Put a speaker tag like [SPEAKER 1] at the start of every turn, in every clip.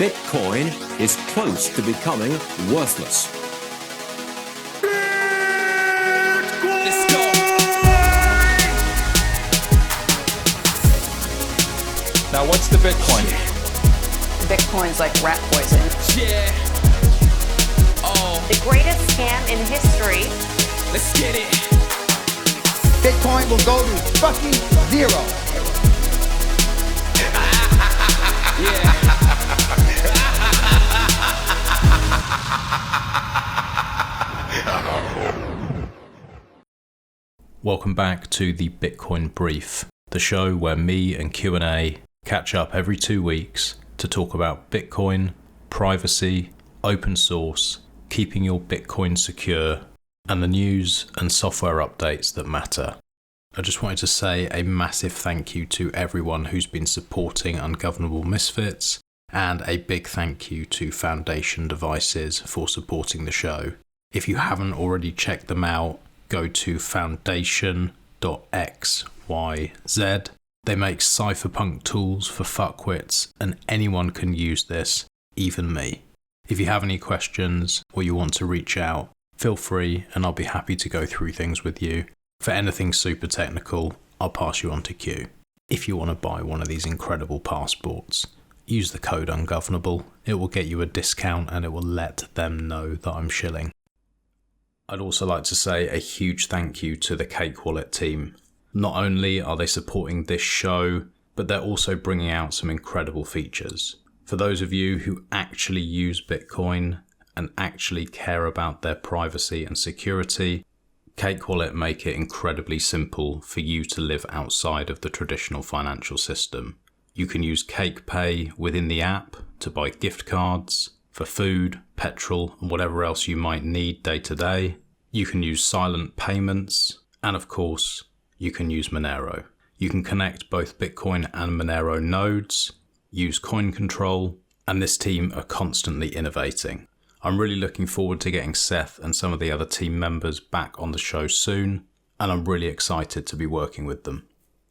[SPEAKER 1] Bitcoin is close to becoming worthless.
[SPEAKER 2] Let's go. Now, what's the Bitcoin?
[SPEAKER 3] Bitcoin's like rat poison.
[SPEAKER 2] Yeah. Oh,
[SPEAKER 3] The greatest scam in history.
[SPEAKER 2] let's get it.
[SPEAKER 4] Bitcoin will go to fucking zero.
[SPEAKER 2] Yeah.
[SPEAKER 5] Welcome back to the Bitcoin Brief, the show where me and QnA catch up every 2 weeks to talk about Bitcoin, privacy, open source, keeping your Bitcoin secure, and the news and software updates that matter. I just wanted to say a massive thank you to everyone who's been supporting Ungovernable Misfits, and a big thank you to Foundation Devices for supporting the show. If you haven't already checked them out, go to foundation.xyz. They make cypherpunk tools for fuckwits, and anyone can use this, even me. If you have any questions or you want to reach out, feel free and I'll be happy to go through things with you. For anything super technical, I'll pass you on to Q. If you want to buy one of these incredible passports, use the code Ungovernable. It will get you a discount and it will let them know that I'm shilling. I'd also like to say a huge thank you to the Cake Wallet team. Not only are they supporting this show, but they're also bringing out some incredible features. For those of you who actually use Bitcoin and actually care about their privacy and security, Cake Wallet make it incredibly simple for you to live outside of the traditional financial system. You can use Cake Pay within the app to buy gift cards for food, petrol, and whatever else you might need day to day. You can use silent payments, and of course, you can use Monero. You can connect both Bitcoin and Monero nodes, use coin control, and this team are constantly innovating. I'm really looking forward to getting Seth and some of the other team members back on the show soon, and I'm really excited to be working with them.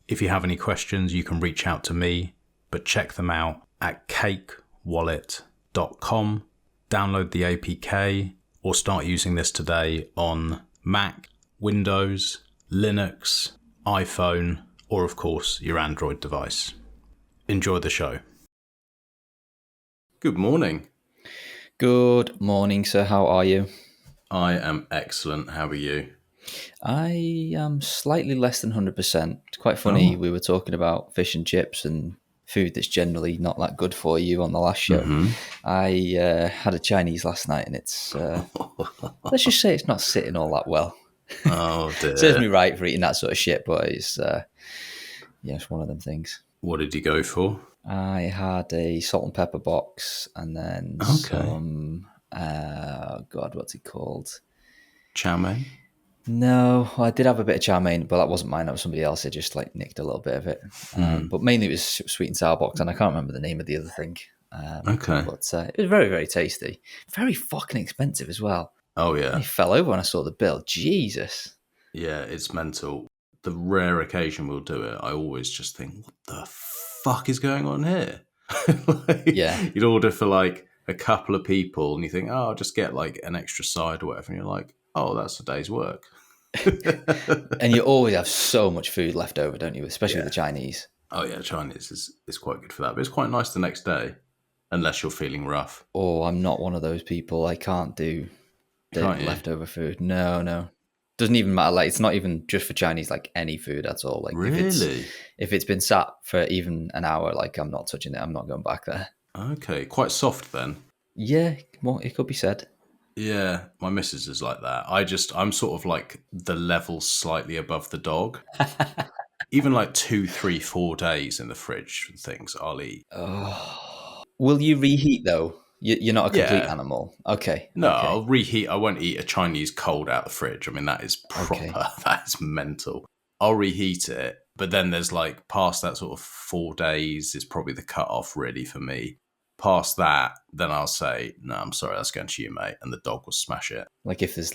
[SPEAKER 5] If you have any questions, you can reach out to me, but check them out at cakewallet.com. Download the APK or start using this today on Mac, Windows, Linux, iPhone, or of course your Android device. Enjoy the show. Good morning.
[SPEAKER 6] Good morning, sir. How are you?
[SPEAKER 5] I am excellent. How are you?
[SPEAKER 6] I am slightly less than 100%. It's quite funny. We were talking about fish and chips and food that's generally not that good for you on the last show. I had a Chinese last night, and it's let's just say it's not sitting all that well.
[SPEAKER 5] Oh dear.
[SPEAKER 6] Serves me right for eating that sort of shit, but it's it's one of them things.
[SPEAKER 5] What did you go for?
[SPEAKER 6] I had a salt and pepper box, and then some what's it called?
[SPEAKER 5] Chow mein?
[SPEAKER 6] No, I did have a bit of chow mein, but that wasn't mine. That was somebody else. I just nicked a little bit of it. But mainly it was sweet and sour box, and I can't remember the name of the other thing. But it was very, very tasty. Very fucking expensive as well.
[SPEAKER 5] Oh, yeah.
[SPEAKER 6] I fell over when I saw the bill. Jesus.
[SPEAKER 5] Yeah, it's mental. The rare occasion we'll do it, I always just think, what the fuck is going on here?
[SPEAKER 6] Yeah.
[SPEAKER 5] You'd order for a couple of people and you think, oh, I'll just get an extra side or whatever. And you're like, oh, that's a day's work.
[SPEAKER 6] And you always have so much food left over, don't you? Especially with the Chinese.
[SPEAKER 5] Oh, yeah, Chinese is quite good for that. But it's quite nice the next day, unless you're feeling rough.
[SPEAKER 6] Oh, I'm not one of those people. I can't do the leftover food. No. Doesn't even matter. It's not even just for Chinese, any food at all.
[SPEAKER 5] Really?
[SPEAKER 6] If it's been sat for even an hour, I'm not touching it. I'm not going back there.
[SPEAKER 5] Okay, quite soft then.
[SPEAKER 6] Yeah, well, it could be said.
[SPEAKER 5] Yeah, my missus is like that. I'm sort of the level slightly above the dog. Even 2, 3, 4 days in the fridge and things, I'll eat.
[SPEAKER 6] Oh. Will you reheat though? You're not a complete animal. Okay.
[SPEAKER 5] No,
[SPEAKER 6] okay.
[SPEAKER 5] I'll reheat. I won't eat a Chinese cold out of the fridge. I mean, that is proper. Okay. That is mental. I'll reheat it. But then there's past that sort of 4 days is probably the cutoff really for me. Past that, then I'll say, no, I'm sorry, that's going to you, mate. And the dog will smash it.
[SPEAKER 6] If there's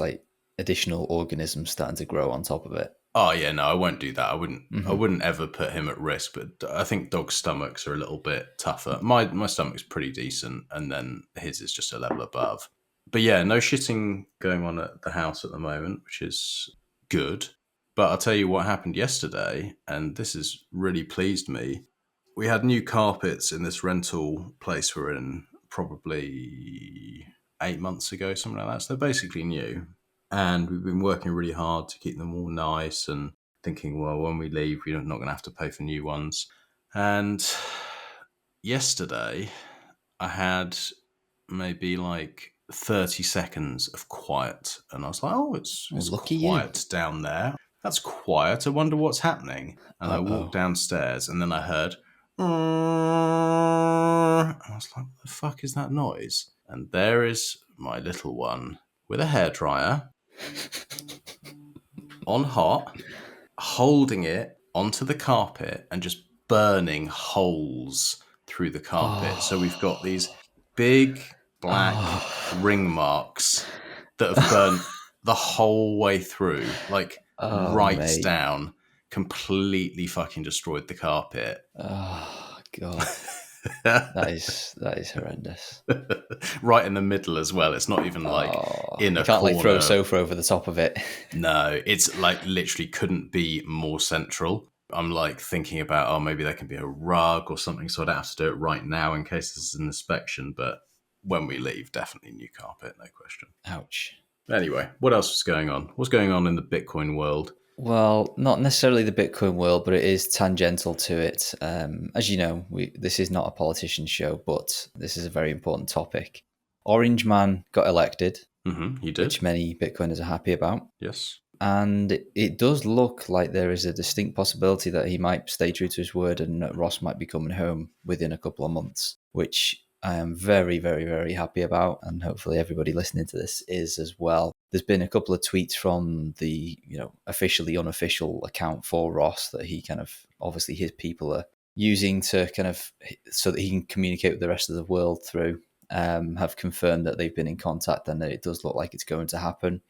[SPEAKER 6] additional organisms starting to grow on top of it.
[SPEAKER 5] Oh yeah, no, I won't do that. I wouldn't ever put him at risk, but I think dogs' stomachs are a little bit tougher. My stomach's pretty decent, and then his is just a level above. But yeah, no shitting going on at the house at the moment, which is good. But I'll tell you what happened yesterday, and this has really pleased me. We had new carpets in this rental place we're in probably 8 months ago, something like that. So they're basically new. And we've been working really hard to keep them all nice and thinking, well, when we leave, we're not going to have to pay for new ones. And yesterday, I had maybe like 30 seconds of quiet. And I was like, oh, it's
[SPEAKER 6] lucky
[SPEAKER 5] quiet down there. That's quiet. I wonder what's happening. And I walked downstairs and then I heard, and I was like, what the fuck is that noise? And there is my little one with a hairdryer on hot, holding it onto the carpet and just burning holes through the carpet. So we've got these big black ring marks that have burnt the whole way through, like
[SPEAKER 6] mate.
[SPEAKER 5] down, completely fucking destroyed the carpet.
[SPEAKER 6] Oh God. That is horrendous.
[SPEAKER 5] Right in the middle as well. It's not even like in a
[SPEAKER 6] You can't
[SPEAKER 5] corner.
[SPEAKER 6] like throw a sofa over the top of it.
[SPEAKER 5] No, it's like literally couldn't be more central. I'm like thinking about, oh, maybe there can be a rug or something, so I don't have to do it right now in case this is an inspection. But when we leave, definitely new carpet, no question.
[SPEAKER 6] Ouch.
[SPEAKER 5] Anyway, what else is going on? What's going on in the Bitcoin world?
[SPEAKER 6] Well, not necessarily the Bitcoin world, but it is tangential to it. As you know, this is not a politician show, but this is a very important topic. Orange Man got elected,
[SPEAKER 5] He did.
[SPEAKER 6] which many Bitcoiners are happy about.
[SPEAKER 5] Yes.
[SPEAKER 6] And it does look like there is a distinct possibility that he might stay true to his word and that Ross might be coming home within a couple of months, which I am very, very, very happy about. And hopefully everybody listening to this is as well. There's been a couple of tweets from the, officially unofficial account for Ross that he kind of, obviously his people are using to kind of, so that he can communicate with the rest of the world through, have confirmed that they've been in contact and that it does look like it's going to happen.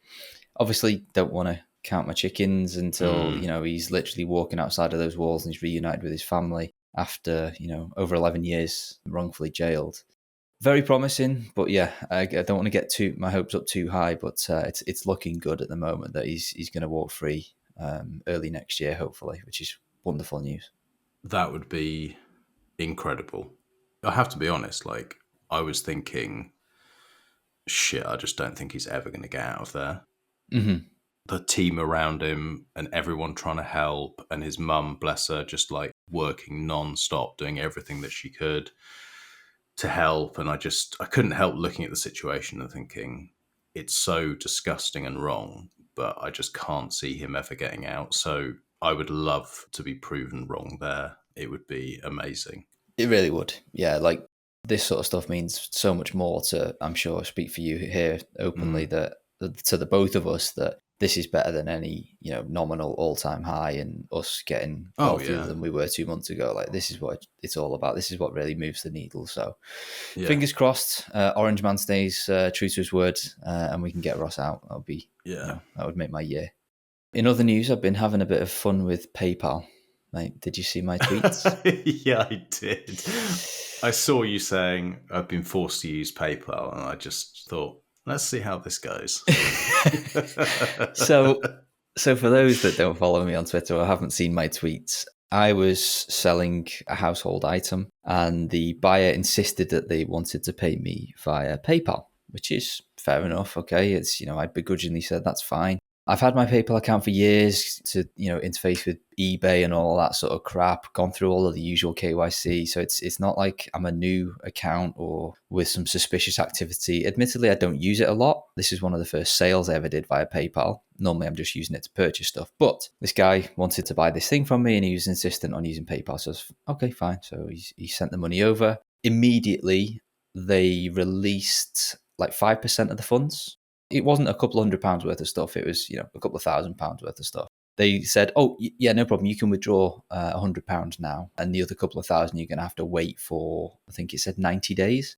[SPEAKER 6] Obviously, don't want to count my chickens until, he's literally walking outside of those walls and he's reunited with his family after, over 11 years wrongfully jailed. Very promising, but yeah, I don't want to get my hopes up too high, but it's looking good at the moment that he's going to walk free early next year, hopefully, which is wonderful news.
[SPEAKER 5] That would be incredible. I have to be honest, like, I was thinking, shit, I just don't think he's ever going to get out of there.
[SPEAKER 6] Mm-hmm.
[SPEAKER 5] The team around him and everyone trying to help, and his mum, bless her, just like working non-stop, doing everything that she could to help. And I couldn't help looking at the situation and thinking, it's so disgusting and wrong, but I just can't see him ever getting out. So I would love to be proven wrong there. It would be amazing.
[SPEAKER 6] It really would. Yeah, like this sort of stuff means so much more to, I'm sure, speak for you here openly, that to the both of us, that this is better than any, nominal all-time high and us getting wealthier than we were 2 months ago. Like, this is what it's all about. This is what really moves the needle. So fingers crossed, Orange Man stays true to his word and we can get Ross out. That would be, that would make my year. In other news, I've been having a bit of fun with PayPal. Mate, did you see my tweets?
[SPEAKER 5] Yeah, I did. I saw you saying I've been forced to use PayPal, and I just thought, let's see how this goes.
[SPEAKER 6] So for those that don't follow me on Twitter or haven't seen my tweets, I was selling a household item and the buyer insisted that they wanted to pay me via PayPal, which is fair enough. Okay. It's, I begrudgingly said, that's fine. I've had my PayPal account for years to, interface with eBay and all that sort of crap, gone through all of the usual KYC. So it's not like I'm a new account or with some suspicious activity. Admittedly, I don't use it a lot. This is one of the first sales I ever did via PayPal. Normally, I'm just using it to purchase stuff. But this guy wanted to buy this thing from me and he was insistent on using PayPal. So I was, okay, fine. So he sent the money over. Immediately, they released like 5% of the funds. It wasn't a couple £100 worth of stuff. It was, a couple of £1,000 worth of stuff. They said, oh, yeah, no problem. You can withdraw £100 now. And the other couple of thousand, you're going to have to wait for, I think it said 90 days.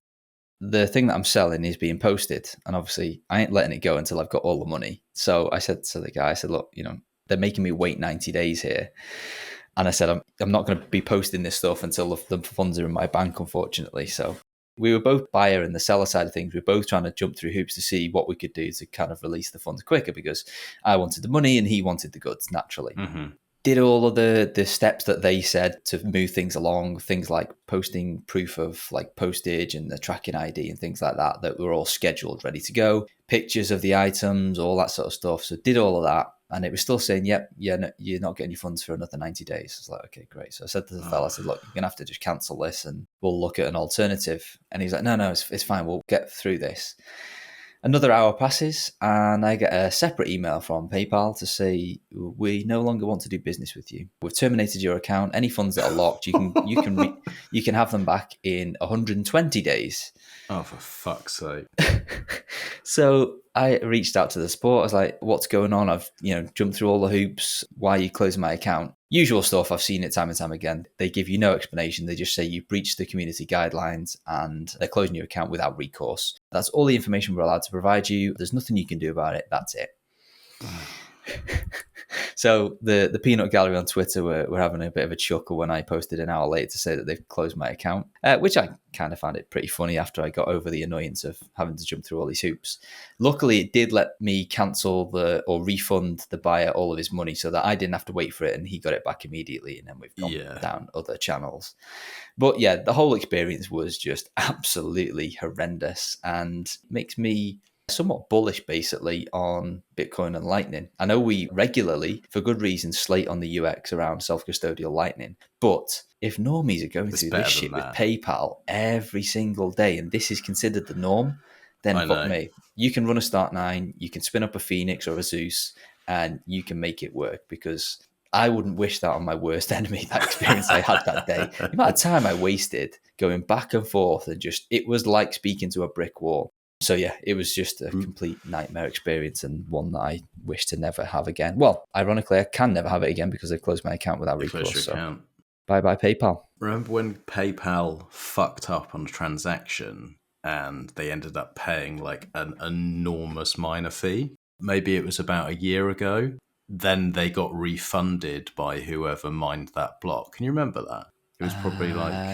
[SPEAKER 6] The thing that I'm selling is being posted. And obviously, I ain't letting it go until I've got all the money. So I said to the guy, I said, look, they're making me wait 90 days here. And I said, I'm not going to be posting this stuff until the funds are in my bank, unfortunately. So we were both buyer and the seller side of things. We were both trying to jump through hoops to see what we could do to kind of release the funds quicker, because I wanted the money and he wanted the goods, naturally. Did all of the steps that they said to move things along, things like posting proof of like postage and the tracking ID and things like that were all scheduled, ready to go, pictures of the items, all that sort of stuff. So did all of that. And it was still saying, yep, no, you're not getting your funds for another 90 days. I was like, okay, great. So I said to the fella, I said, look, you're going to have to just cancel this and we'll look at an alternative. And he's like, no, it's fine. We'll get through this. Another hour passes and I get a separate email from PayPal to say, we no longer want to do business with you. We've terminated your account. Any funds that are locked, you can have them back in 120 days.
[SPEAKER 5] Oh, for fuck's sake.
[SPEAKER 6] So I reached out to the support. I was like, what's going on? I've jumped through all the hoops. Why are you closing my account? Usual stuff. I've seen it time and time again. They give you no explanation. They just say you breached the community guidelines and they're closing your account without recourse. That's all the information we're allowed to provide you. There's nothing you can do about it. That's it. So the Peanut Gallery on Twitter were having a bit of a chuckle when I posted an hour later to say that they've closed my account, which I kind of found it pretty funny after I got over the annoyance of having to jump through all these hoops. Luckily, it did let me cancel or refund the buyer all of his money so that I didn't have to wait for it and he got it back immediately. And then we've gone down other channels. But yeah, the whole experience was just absolutely horrendous and makes me somewhat bullish basically on Bitcoin and Lightning. I know we regularly, for good reason, slate on the UX around self-custodial Lightning, but if normies are going through this shit with PayPal every single day and this is considered the norm, then fuck me. You can run a Start9, you can spin up a Phoenix or a ZEUS and you can make it work, because I wouldn't wish that on my worst enemy, that experience I had that day. The amount of time I wasted going back and forth and it was like speaking to a brick wall. So yeah, it was just a complete nightmare experience and one that I wish to never have again. Well, ironically, I can never have it again because they closed my account without recourse. So bye-bye PayPal.
[SPEAKER 5] Remember when PayPal fucked up on a transaction and they ended up paying like an enormous minor fee? Maybe it was about a year ago. Then they got refunded by whoever mined that block. Can you remember that? It was probably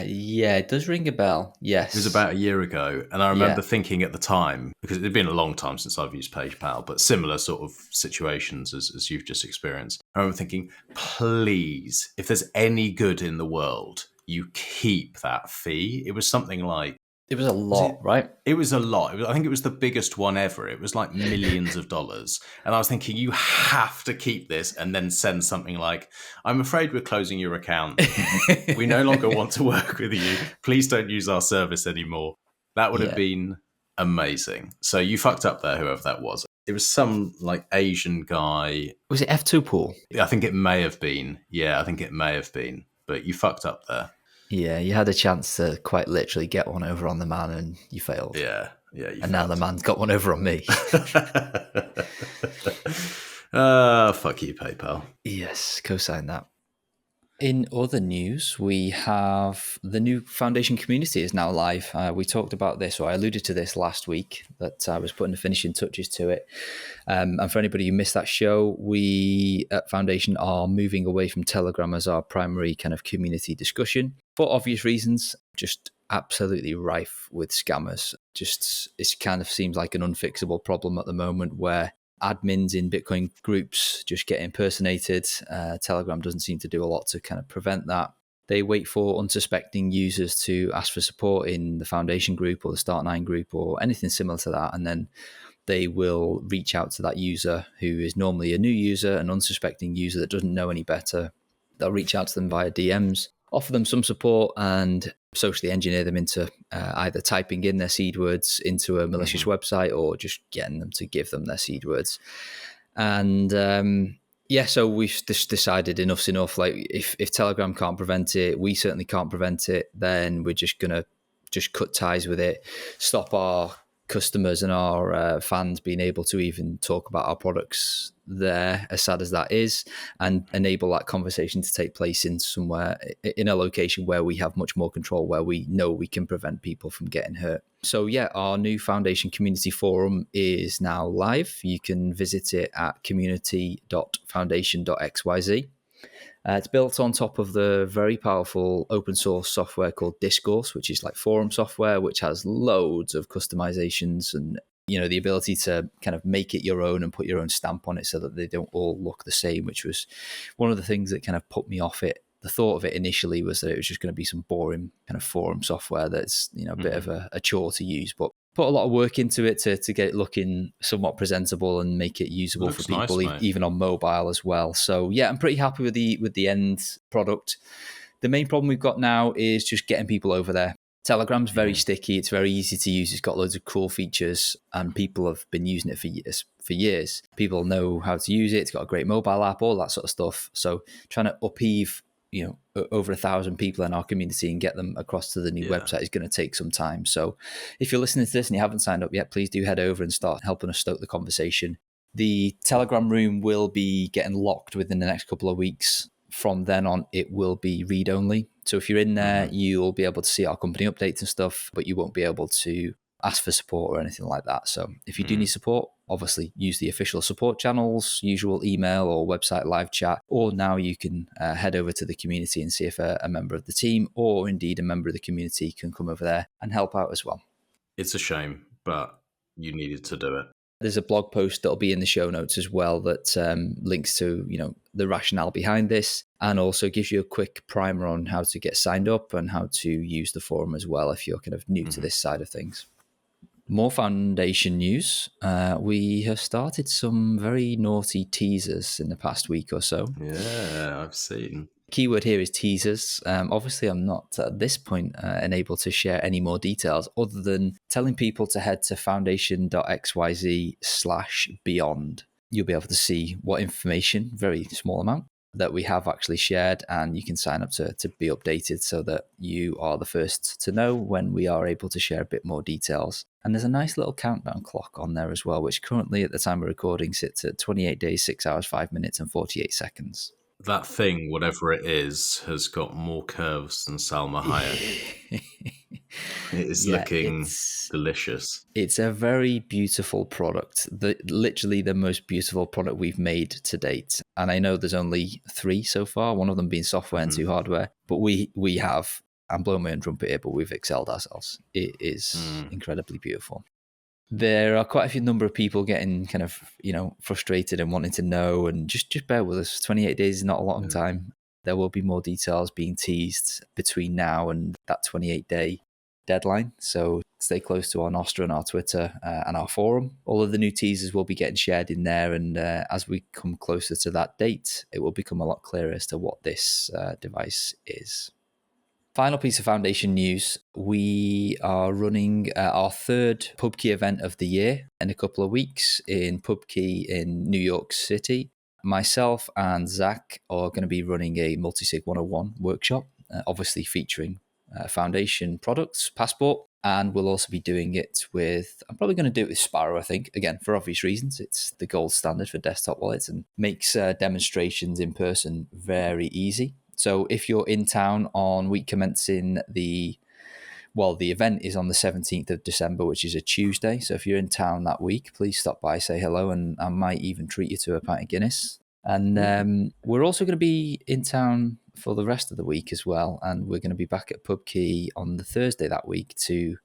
[SPEAKER 6] yeah, it does ring a bell. Yes.
[SPEAKER 5] It was about a year ago. And I remember thinking at the time, because it had been a long time since I've used PayPal, but similar sort of situations as you've just experienced. I remember thinking, please, if there's any good in the world, you keep that fee. It was something like,
[SPEAKER 6] it was a lot, right?
[SPEAKER 5] It was a lot. I think it was the biggest one ever. It was like millions of dollars. And I was thinking, you have to keep this, and then send something like, I'm afraid we're closing your account. We no longer want to work with you. Please don't use our service anymore. That would have been amazing. So you fucked up there, whoever that was. It was some like Asian guy.
[SPEAKER 6] Was it F2 Pool?
[SPEAKER 5] I think it may have been. Yeah, I think it may have been. But you fucked up there.
[SPEAKER 6] Yeah, you had a chance to quite literally get one over on the man and you failed.
[SPEAKER 5] Yeah.
[SPEAKER 6] And now the man's got one over on me.
[SPEAKER 5] Fuck you, PayPal.
[SPEAKER 6] Yes, co-sign that. In other news, we have the new foundation community is now live. We talked about this, or I alluded to this last week, that I was putting the finishing touches to it. And for anybody who missed that show, we at Foundation are moving away from Telegram as our primary kind of community discussion for obvious reasons. Just absolutely rife with scammers. Just it kind of seems like an unfixable problem at the moment where admins in Bitcoin groups just get impersonated. Telegram doesn't seem to do a lot to kind of prevent that. They wait for unsuspecting users to ask for support in the Foundation group or the Start9 group or anything similar to that. And then they will reach out to that user who is normally a new user, an unsuspecting user that doesn't know any better. They'll reach out to them via DMs, offer them some support and socially engineer them into either typing in their seed words into a malicious website or just getting them to give them their seed words. And so we've just decided enough's enough. Like if Telegram can't prevent it, we certainly can't prevent it, then we're just going to just cut ties with it, stop our customers and our fans being able to even talk about our products there, as sad as that is, and enable that conversation to take place in somewhere, in a location where we have much more control, where we know we can prevent people from getting hurt. So yeah, our new Foundation Community Forum is now live. You can visit it at community.foundation.xyz. It's built on top of the very powerful open source software called Discourse, which is like forum software, which has loads of customizations and, you know, the ability to kind of make it your own and put your own stamp on it so that they don't all look the same, which was one of the things that kind of put me off it. The thought of it initially was that it was just going to be some boring kind of forum software that's, you know, a bit of a chore to use, but put a lot of work into it to get it looking somewhat presentable and make it usable for people,
[SPEAKER 5] nice,
[SPEAKER 6] even on mobile as well. So yeah, I'm pretty happy with the end product. The main problem we've got now is just getting people over there. Telegram's very sticky. It's very easy to use. It's got loads of cool features, and people have been using it for years. People know how to use it. It's got a great mobile app, all that sort of stuff. So trying to upheave, you know, over 1,000 people in our community and get them across to the new website is going to take some time. So if you're listening to this and you haven't signed up yet, please do head over and start helping us stoke the conversation. The Telegram room will be getting locked within the next couple of weeks. From then on, it will be read only. So if you're in there, you'll be able to see our company updates and stuff, but you won't be able to ask for support or anything like that. So if you do need support, obviously use the official support channels, usual email or website live chat, or now you can head over to the community and see if a member of the team or indeed a member of the community can come over there and help out as well.
[SPEAKER 5] It's a shame, but you needed to do it.
[SPEAKER 6] There's a blog post that'll be in the show notes as well that links to, you know, the rationale behind this, and also gives you a quick primer on how to get signed up and how to use the forum as well if you're kind of new to this side of things. More Foundation news. We have started some very naughty teasers in the past week or so.
[SPEAKER 5] Yeah, I've seen.
[SPEAKER 6] Keyword here is teasers. Obviously, I'm not at this point enabled to share any more details other than telling people to head to foundation.xyz/beyond. You'll be able to see what information, very small amount, that we have actually shared, and you can sign up to be updated so that you are the first to know when we are able to share a bit more details. And there's a nice little countdown clock on there as well, which currently at the time of recording sits at 28 days, 6 hours, 5 minutes and 48 seconds.
[SPEAKER 5] That thing, whatever it is, has got more curves than Salma Hayek. It is looking delicious.
[SPEAKER 6] It's a very beautiful product. Literally the most beautiful product we've made to date. And I know there's only 3 so far, one of them being software and 2 hardware. But we have, I'm blowing my own trumpet here, but we've excelled ourselves. It is incredibly beautiful. There are quite a few number of people getting kind of, you know, frustrated and wanting to know, and just bear with us. 28 days is not a long time. There will be more details being teased between now and that 28-day deadline. So stay close to our Nostr and our Twitter and our forum. All of the new teasers will be getting shared in there. And as we come closer to that date, it will become a lot clearer as to what this device is. Final piece of Foundation news. We are running our 3rd Pubkey event of the year in a couple of weeks in Pubkey in New York City. Myself and Zach are going to be running a Multisig 101 workshop, obviously featuring Foundation products, Passport, and we'll also be doing it with, I'm probably going to do it with Sparrow, I think, again, for obvious reasons. It's the gold standard for desktop wallets and makes demonstrations in person very easy. So if you're in town on week commencing the event is on the 17th of December, which is a Tuesday. So if you're in town that week, please stop by, say hello, and I might even treat you to a pint of Guinness. And we're also going to be in town for the rest of the week as well. And we're going to be back at Pubkey on the Thursday that week to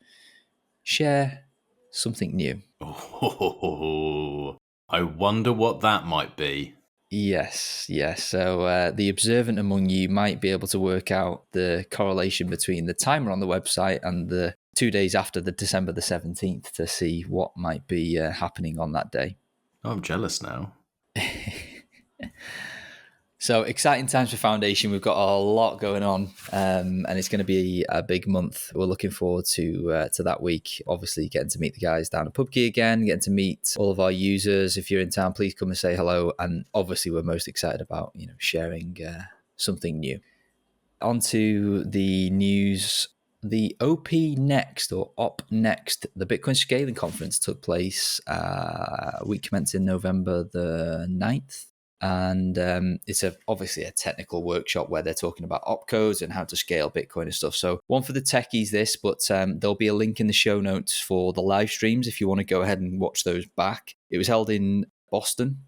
[SPEAKER 6] share something new.
[SPEAKER 5] Oh, I wonder what that might be.
[SPEAKER 6] Yes. So the observant among you might be able to work out the correlation between the timer on the website and the 2 days after the December the 17th to see what might be happening on that day.
[SPEAKER 5] Oh, I'm jealous now.
[SPEAKER 6] So exciting times for Foundation. We've got a lot going on, and it's going to be a big month. We're looking forward to that week. Obviously, getting to meet the guys down at Pubkey again, getting to meet all of our users. If you're in town, please come and say hello. And obviously, we're most excited about sharing something new. On to the news the OP Next or OP Next, the Bitcoin Scaling Conference took place week commencing November the 9th. And it's obviously a technical workshop where they're talking about opcodes and how to scale Bitcoin and stuff. So one for the techies, this, but there'll be a link in the show notes for the live streams if you want to go ahead and watch those back. It was held in Boston.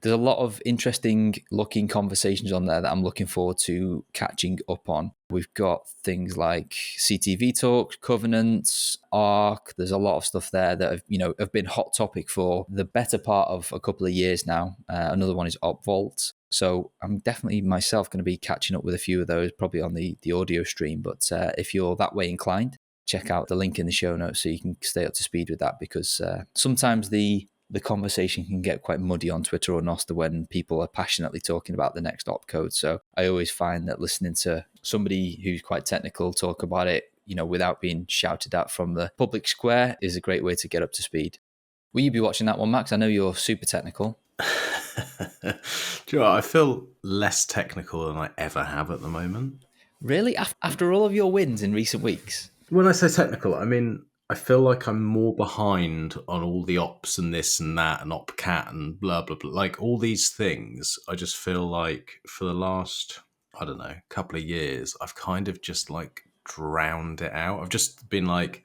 [SPEAKER 6] There's a lot of interesting looking conversations on there that I'm looking forward to catching up on. We've got things like CTV talk, covenants, ARC. There's a lot of stuff there that have been hot topic for the better part of a couple of years now. Another one is OpVault. So I'm definitely myself going to be catching up with a few of those, probably on the audio stream. But if you're that way inclined, check out the link in the show notes so you can stay up to speed with that, because sometimes the conversation can get quite muddy on Twitter or Nostr when people are passionately talking about the next opcode. So I always find that listening to somebody who's quite technical talk about it, without being shouted at from the public square, is a great way to get up to speed. Will you be watching that one, Max? I know you're super technical.
[SPEAKER 5] Do you know what? I feel less technical than I ever have at the moment.
[SPEAKER 6] Really? After all of your wins in recent weeks?
[SPEAKER 5] When I say technical, I mean, I feel like I'm more behind on all the ops and this and that and opcat and blah, blah, blah. Like all these things, I just feel like for the last, I don't know, couple of years, I've kind of just like drowned it out. I've just been like,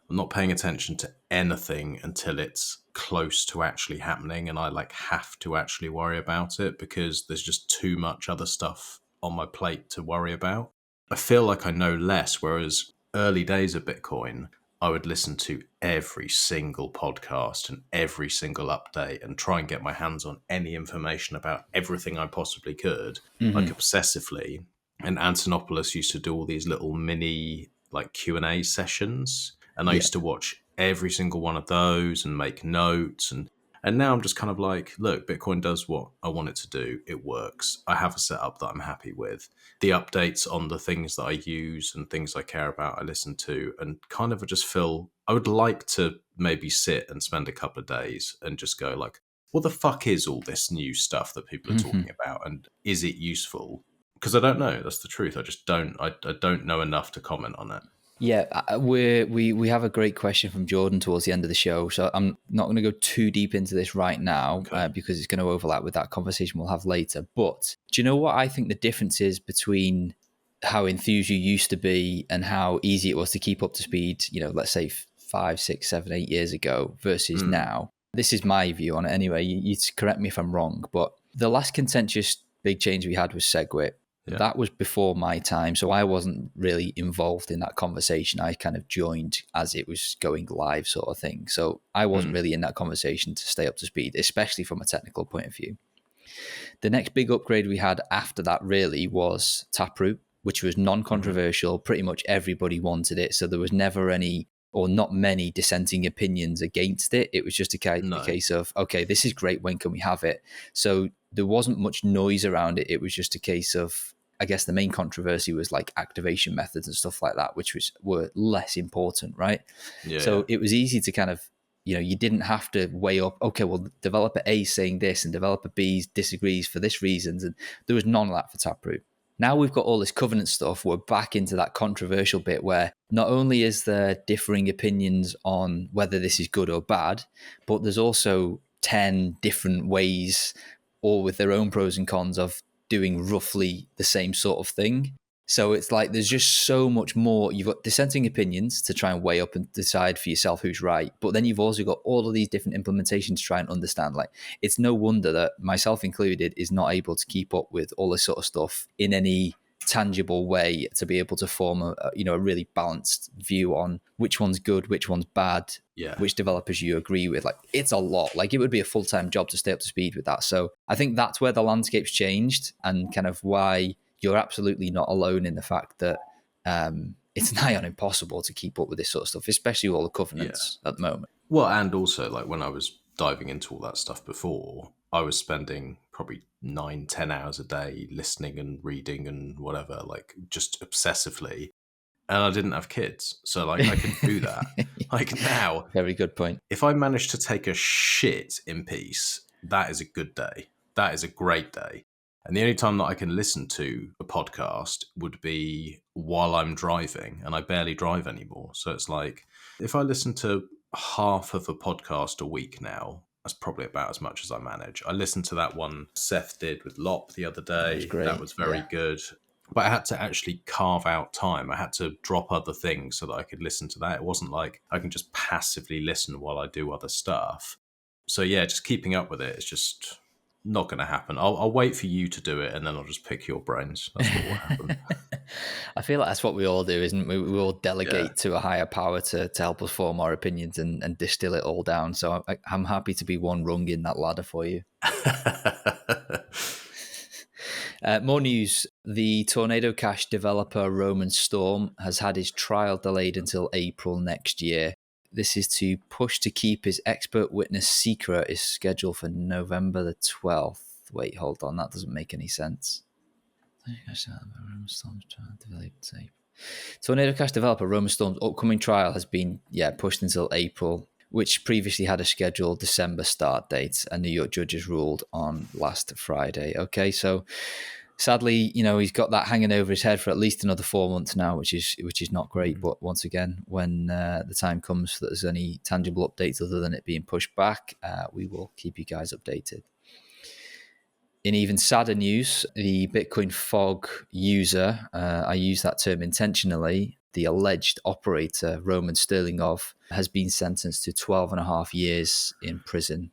[SPEAKER 5] I'm not paying attention to anything until it's close to actually happening. And I like have to actually worry about it because there's just too much other stuff on my plate to worry about. I feel like I know less, whereas early days of Bitcoin, I would listen to every single podcast and every single update and try and get my hands on any information about everything I possibly could, like obsessively. And Antonopoulos used to do all these little mini like Q&A sessions. And I used to watch every single one of those and make notes. And now I'm just kind of like, look, Bitcoin does what I want it to do. It works. I have a setup that I'm happy with. The updates on the things that I use and things I care about, I listen to, and kind of just feel I would like to maybe sit and spend a couple of days and just go like, what the fuck is all this new stuff that people are talking about? And is it useful? Because I don't know. That's the truth. I just don't. I don't know enough to comment on it.
[SPEAKER 6] Yeah, we have a great question from Jordan towards the end of the show. So I'm not going to go too deep into this right now because it's going to overlap with that conversation we'll have later. But do you know what I think the difference is between how enthused you used to be and how easy it was to keep up to speed, let's say 5, 6, 7, 8 years ago versus now? This is my view on it anyway. You correct me if I'm wrong, but the last contentious big change we had was SegWit. Yeah. That was before my time, so I wasn't really involved in that conversation. I kind of joined as it was going live sort of thing. So I wasn't really in that conversation to stay up to speed, especially from a technical point of view. The next big upgrade we had after that really was Taproot, which was non-controversial. Pretty much everybody wanted it, so there was never any or not many dissenting opinions against it. It was just a case of, okay, this is great, when can we have it? So there wasn't much noise around it. It was just a case of, I guess the main controversy was like activation methods and stuff like that, which were less important, right? Yeah. So it was easy to kind of, you didn't have to weigh up, okay, well, developer A is saying this and developer B disagrees for this reasons. And there was none of that for Taproot. Now we've got all this covenant stuff, we're back into that controversial bit where not only is there differing opinions on whether this is good or bad, but there's also 10 different ways, all with their own pros and cons, of doing roughly the same sort of thing. So it's like there's just so much more. You've got dissenting opinions to try and weigh up and decide for yourself who's right. But then you've also got all of these different implementations to try and understand. Like, it's no wonder that myself included is not able to keep up with all this sort of stuff in any tangible way to be able to form a really balanced view on which one's good, which one's bad, which developers you agree with. Like, it's a lot. Like, it would be a full-time job to stay up to speed with that. So I think that's where the landscape's changed and kind of why you're absolutely not alone in the fact that it's nigh on impossible to keep up with this sort of stuff, especially all the covenants at the moment.
[SPEAKER 5] Well, and also, like, when I was diving into all that stuff before, I was spending probably 9-10 hours a day listening and reading and whatever, like, just obsessively. And I didn't have kids. So, like, I can do that. Like, now.
[SPEAKER 6] Very good point.
[SPEAKER 5] If I manage to take a shit in peace, that is a good day. That is a great day. And the only time that I can listen to a podcast would be while I'm driving, and I barely drive anymore. So it's like, if I listen to half of a podcast a week now, that's probably about as much as I manage. I listened to that one Seth did with Lopp the other day.
[SPEAKER 6] That was great.
[SPEAKER 5] That was very good. But I had to actually carve out time. I had to drop other things so that I could listen to that. It wasn't like I can just passively listen while I do other stuff. So yeah, just keeping up with it is just not going to happen. I'll wait for you to do it, and then I'll just pick your brains. That's what will happen.
[SPEAKER 6] I feel like that's what we all do, isn't we? We all delegate to a higher power to help us form our opinions and distill it all down. So I'm happy to be one rung in that ladder for you. More news. The Tornado Cash developer Roman Storm has had his trial delayed until April next year. This is to push to keep his expert witness secret is scheduled for November the 12th. Wait, hold on. That doesn't make any sense. Tornado Cash developer Roman Storm's upcoming trial has been pushed until April, which previously had a scheduled December start date, and New York judges ruled on last Friday. Okay, so sadly, he's got that hanging over his head for at least another 4 months now, which is not great. But once again, when the time comes that there's any tangible updates other than it being pushed back, we will keep you guys updated. In even sadder news, the Bitcoin fog user, I use that term intentionally, the alleged operator, Roman Sterlingov, has been sentenced to 12 and a half years in prison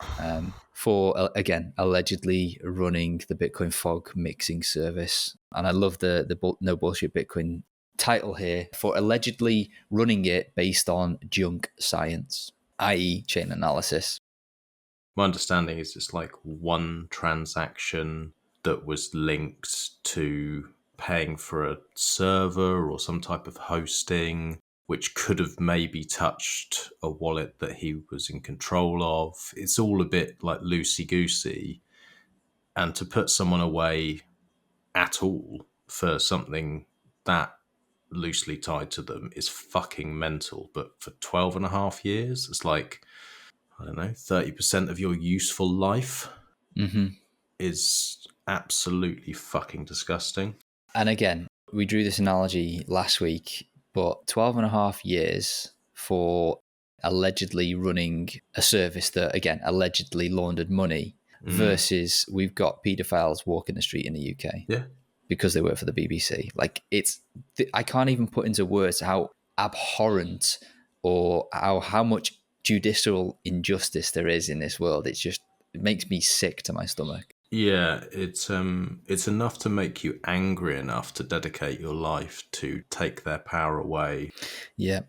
[SPEAKER 6] for, again, allegedly running the Bitcoin fog mixing service. And I love the No Bullshit Bitcoin title here, for allegedly running it based on junk science, i.e. chain analysis.
[SPEAKER 5] My understanding is it's like one transaction that was linked to paying for a server or some type of hosting, which could have maybe touched a wallet that he was in control of. It's all a bit like loosey-goosey. And to put someone away at all for something that loosely tied to them is fucking mental. But for 12 and a half years, it's like, I don't know, 30% of your useful life is absolutely fucking disgusting.
[SPEAKER 6] And again, we drew this analogy last week, but 12 and a half years for allegedly running a service that, again, allegedly laundered money versus we've got paedophiles walking the street in the UK because they work for the BBC. Like, I can't even put into words how abhorrent or how much judicial injustice there is in this world. It makes me sick to my stomach.
[SPEAKER 5] Yeah, it's enough to make you angry enough to dedicate your life to take their power away.
[SPEAKER 6] Yeah,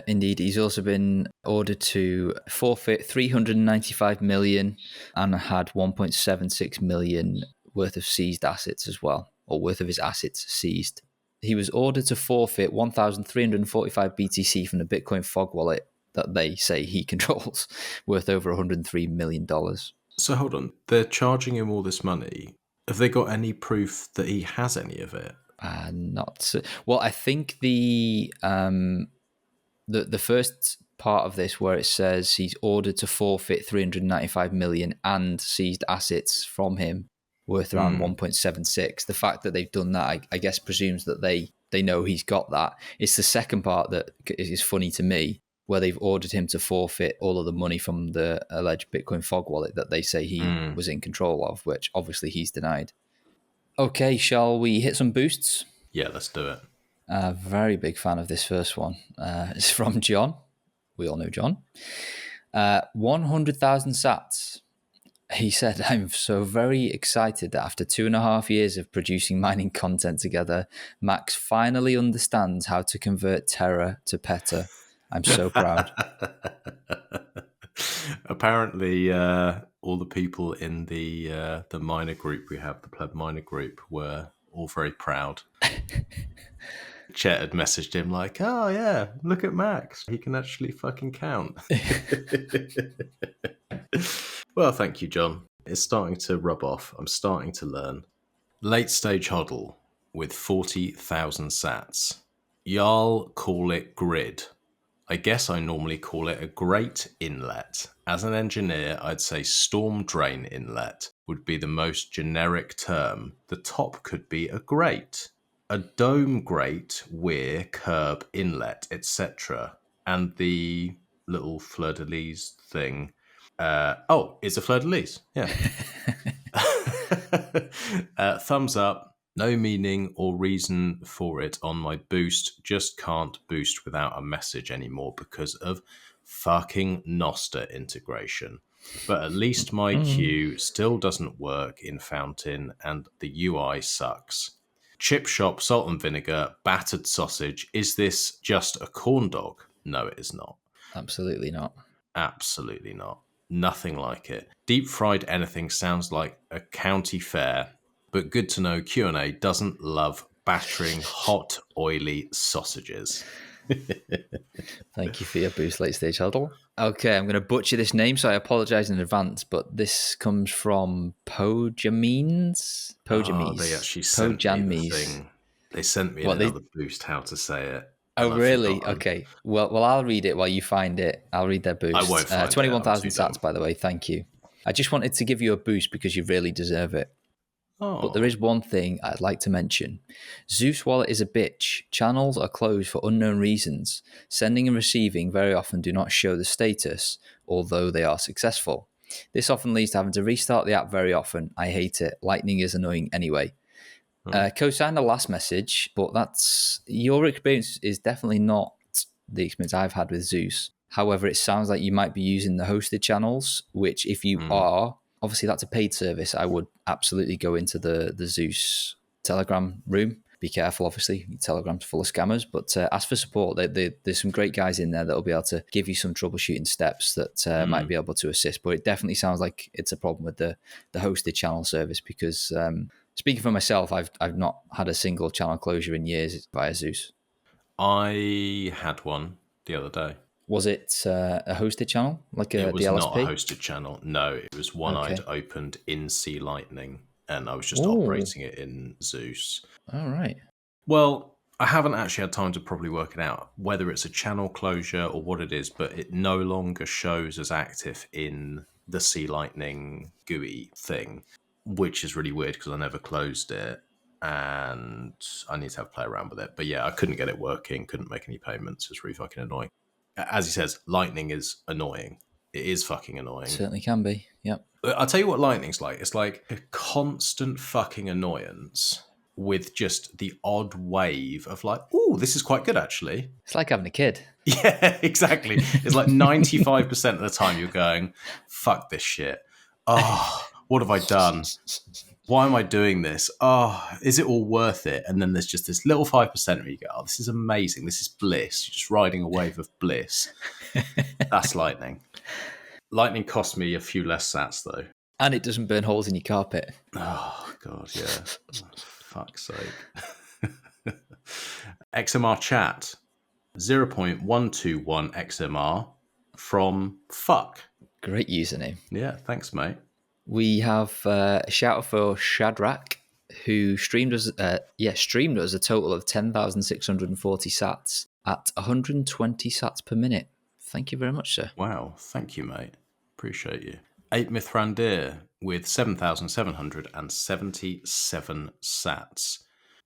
[SPEAKER 6] indeed. He's also been ordered to forfeit 395 million and had 1.76 million worth of seized assets as well, or worth of his assets seized. He was ordered to forfeit 1,345 BTC from the Bitcoin fog wallet that they say he controls, worth over $103 million.
[SPEAKER 5] So hold on, they're charging him all this money. Have they got any proof that he has any of it?
[SPEAKER 6] Well, I think the first part of this where it says he's ordered to forfeit 395 million and seized assets from him worth around 1.76. The fact that they've done that, I guess, presumes that they know he's got that. It's the second part that is funny to me, where they've ordered him to forfeit all of the money from the alleged Bitcoin fog wallet that they say he was in control of, which obviously he's denied. Okay, shall we hit some boosts?
[SPEAKER 5] Yeah, let's do it.
[SPEAKER 6] Very big fan of this first one. It's from John. We all know John. 100,000 sats. He said, I'm so very excited that after 2.5 years of producing mining content together, Max finally understands how to convert Terra to Peta. I'm so proud.
[SPEAKER 5] Apparently, all the people in the miner group we have, the pleb miner group, were all very proud. Chet had messaged him like, oh yeah, look at Max. He can actually fucking count. Well, thank you, John. It's starting to rub off. I'm starting to learn. Late stage hodl with 40,000 sats. Y'all call it grid. I guess I normally call it a grate inlet. As an engineer, I'd say storm drain inlet would be the most generic term. The top could be a grate, a dome grate, weir, curb, inlet, etc. And the little fleur-de-lis thing. It's a fleur-de-lis. Yeah. Thumbs up. No meaning or reason for it on my boost. Just can't boost without a message anymore because of fucking Nostr integration. But at least my queue still doesn't work in Fountain and the UI sucks. Chip shop, salt and vinegar, battered sausage. Is this just a corn dog? No, it is not.
[SPEAKER 6] Absolutely not.
[SPEAKER 5] Absolutely not. Nothing like it. Deep fried anything sounds like a county fair, but good to know QnA doesn't love battering hot, oily sausages.
[SPEAKER 6] Thank you for your boost, late stage huddle. Okay, I'm going to butcher this name, so I apologize in advance, but this comes from Pojamines?
[SPEAKER 5] Oh, they actually sent me the thing. They sent me another boost how to say it.
[SPEAKER 6] Oh, really? Okay. Well, I'll read it while you find it. I'll read their boost.
[SPEAKER 5] I won't find
[SPEAKER 6] 21,000 sats, by the way. Thank you. I just wanted to give you a boost because you really deserve it.
[SPEAKER 5] Oh.
[SPEAKER 6] But there is one thing I'd like to mention. ZEUS wallet is a bitch. Channels are closed for unknown reasons. Sending and receiving very often do not show the status, although they are successful. This often leads to having to restart the app very often. I hate it. Lightning is annoying anyway. Co-sign the last message, but that's your experience is definitely not the experience I've had with ZEUS. However, it sounds like you might be using the hosted channels, which if you are, obviously that's a paid service. I would absolutely go into the ZEUS Telegram room. Be careful, obviously. Telegram's full of scammers, but ask for support. There's some great guys in there that will be able to give you some troubleshooting steps that might be able to assist. But it definitely sounds like it's a problem with the hosted channel service because... speaking for myself, I've not had a single channel closure in years via ZEUS.
[SPEAKER 5] I had one the other day.
[SPEAKER 6] Was it a hosted channel?
[SPEAKER 5] It was
[SPEAKER 6] the LSP?
[SPEAKER 5] not a hosted channel. No, it was one I'd opened in C Lightning, and I was just operating it in ZEUS.
[SPEAKER 6] All right.
[SPEAKER 5] Well, I haven't actually had time to properly work it out, whether it's a channel closure or what it is, but it no longer shows as active in the C Lightning GUI thing, which is really weird because I never closed it and I need to have a play around with it. But yeah, I couldn't get it working, couldn't make any payments. It's really fucking annoying. As he says, Lightning is annoying. It is fucking annoying.
[SPEAKER 6] It certainly can be, yep.
[SPEAKER 5] I'll tell you what Lightning's like. It's like a constant fucking annoyance with just the odd wave of like, oh, this is quite good actually.
[SPEAKER 6] It's like having a kid.
[SPEAKER 5] Yeah, exactly. It's like 95% of the time you're going, fuck this shit. Oh, what have I done? Why am I doing this? Oh, is it all worth it? And then there's just this little 5% where you go, oh, this is amazing. This is bliss. You're just riding a wave of bliss. That's Lightning. Lightning cost me a few less sats, though.
[SPEAKER 6] And it doesn't burn holes in your carpet.
[SPEAKER 5] Oh, God, yeah. Oh, fuck's sake. XMR chat. 0.121 XMR from fuck.
[SPEAKER 6] Great username.
[SPEAKER 5] Yeah, thanks, mate.
[SPEAKER 6] We have a shout out for Shadrach, who streamed us a total of 10,640 sats at 120 sats per minute. Thank you very much, sir.
[SPEAKER 5] Wow, thank you, mate. Appreciate you. 8 Mithrandir with 7,777 sats.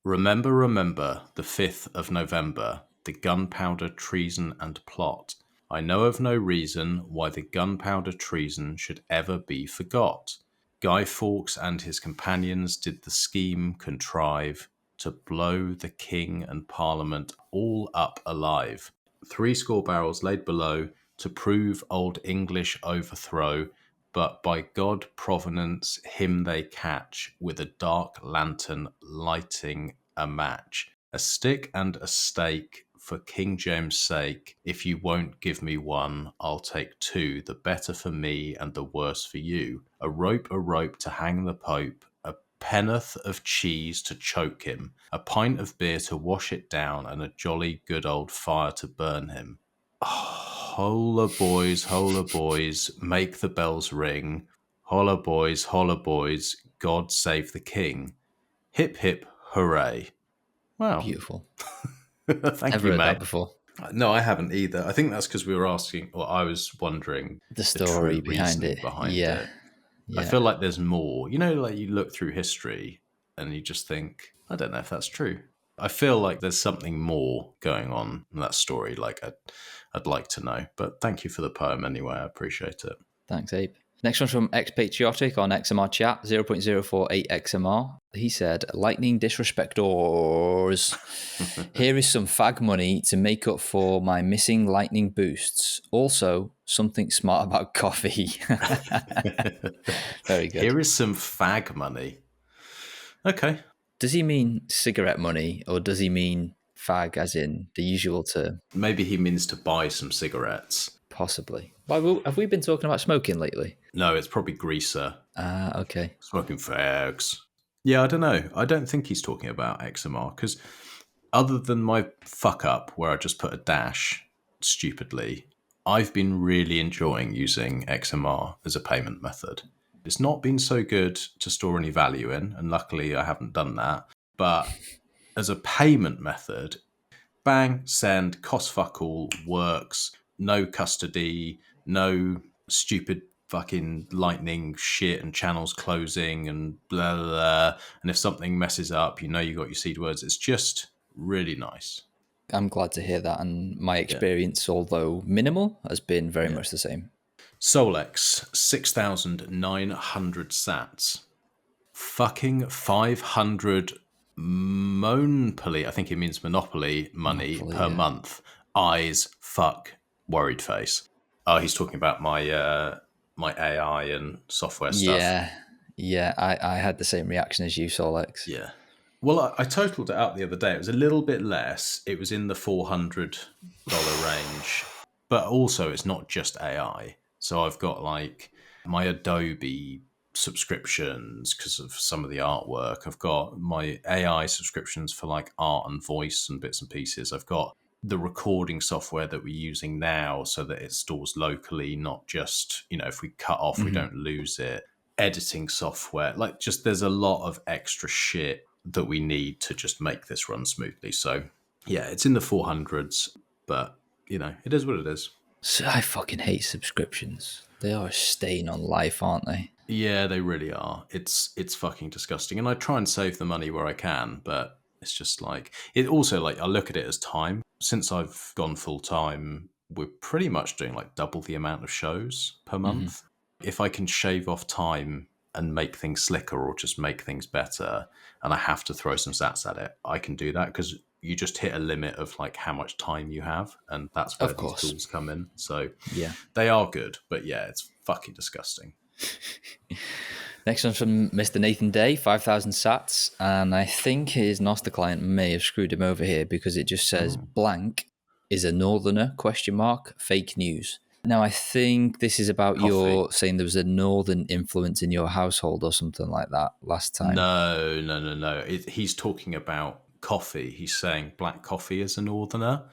[SPEAKER 5] Remember, the 5th of November, the gunpowder treason and plot. I know of no reason why the gunpowder treason should ever be forgot. Guy Fawkes and his companions did the scheme contrive to blow the king and parliament all up alive. 70 barrels laid below to prove old English overthrow, but by God provenance him they catch with a dark lantern lighting a match. A stick and a stake for King James' sake. If you won't give me one, I'll take two, the better for me and the worse for you. A rope to hang the Pope, a pennorth of cheese to choke him, a pint of beer to wash it down, and a jolly good old fire to burn him. Holla boys, make the bells ring. Holla boys, God save the king. Hip hip hooray. Wow.
[SPEAKER 6] Beautiful.
[SPEAKER 5] Thank
[SPEAKER 6] Never
[SPEAKER 5] you,
[SPEAKER 6] heard
[SPEAKER 5] mate.
[SPEAKER 6] that before.
[SPEAKER 5] No, I haven't either. I think that's because we were asking, or I was wondering
[SPEAKER 6] The story
[SPEAKER 5] true
[SPEAKER 6] behind
[SPEAKER 5] reasoning
[SPEAKER 6] it.
[SPEAKER 5] behind
[SPEAKER 6] Yeah.
[SPEAKER 5] it.
[SPEAKER 6] Yeah.
[SPEAKER 5] I feel like there's more. You know, like you look through history and you just think, I don't know if that's true. I feel like there's something more going on in that story. Like I'd like to know. But thank you for the poem anyway. I appreciate it.
[SPEAKER 6] Thanks, Abe. Next one's from Expatriotic on XMR chat, 0.048 XMR. He said, lightning disrespectors. Here is some fag money to make up for my missing lightning boosts. Also, something smart about coffee. Very good.
[SPEAKER 5] Here is some fag money. Okay.
[SPEAKER 6] Does he mean cigarette money or does he mean fag as in the usual term?
[SPEAKER 5] Maybe he means to buy some cigarettes.
[SPEAKER 6] Possibly. Have we been talking about smoking lately?
[SPEAKER 5] No, it's probably greaser.
[SPEAKER 6] Ah, okay.
[SPEAKER 5] Smoking fags. Yeah, I don't know. I don't think he's talking about XMR because other than my fuck up where I just put a dash stupidly, I've been really enjoying using XMR as a payment method. It's not been so good to store any value in, and luckily I haven't done that. But as a payment method, bang, send, cost fuck all, works, no custody, no stupid fucking lightning shit and channels closing and blah, blah, blah. And if something messes up, you know you got your seed words. It's just really nice.
[SPEAKER 6] I'm glad to hear that. And my experience, although minimal, has been very much the same.
[SPEAKER 5] Solex, 6,900 sats. Fucking 500 Monopoly, I think it means monopoly money per month. Eyes, fuck, worried face. Oh, he's talking about my my AI and software stuff.
[SPEAKER 6] Yeah. I had the same reaction as you, Solex.
[SPEAKER 5] Yeah. Well, I totaled it out the other day. It was a little bit less. It was in the $400 range. But also, it's not just AI. So I've got like my Adobe subscriptions because of some of the artwork. I've got my AI subscriptions for like art and voice and bits and pieces. I've got the recording software that we're using now so that it stores locally, not just, you know, if we cut off, we don't lose it. Editing software, like just there's a lot of extra shit that we need to just make this run smoothly. So yeah, it's in the 400s, but you know, it is what it is.
[SPEAKER 6] So I fucking hate subscriptions. They are a stain on life, aren't they?
[SPEAKER 5] Yeah, they really are. It's fucking disgusting. And I try and save the money where I can, but it's just like, it also like, I look at it as time. Since I've gone full time, we're pretty much doing like double the amount of shows per month. If I can shave off time and make things slicker or just make things better, and I have to throw some sats at it, I can do that because you just hit a limit of like how much time you have, and that's where these tools come in. So
[SPEAKER 6] yeah,
[SPEAKER 5] they are good, but yeah, it's fucking disgusting.
[SPEAKER 6] Next one's from Mr. Nathan Day, 5,000 sats, and I think his Nostr client may have screwed him over here because it just says blank is a northerner ? Fake news. Now, I think this is about your saying there was a northern influence in your household or something like that last time.
[SPEAKER 5] No. He's talking about coffee. He's saying black coffee is a northerner ?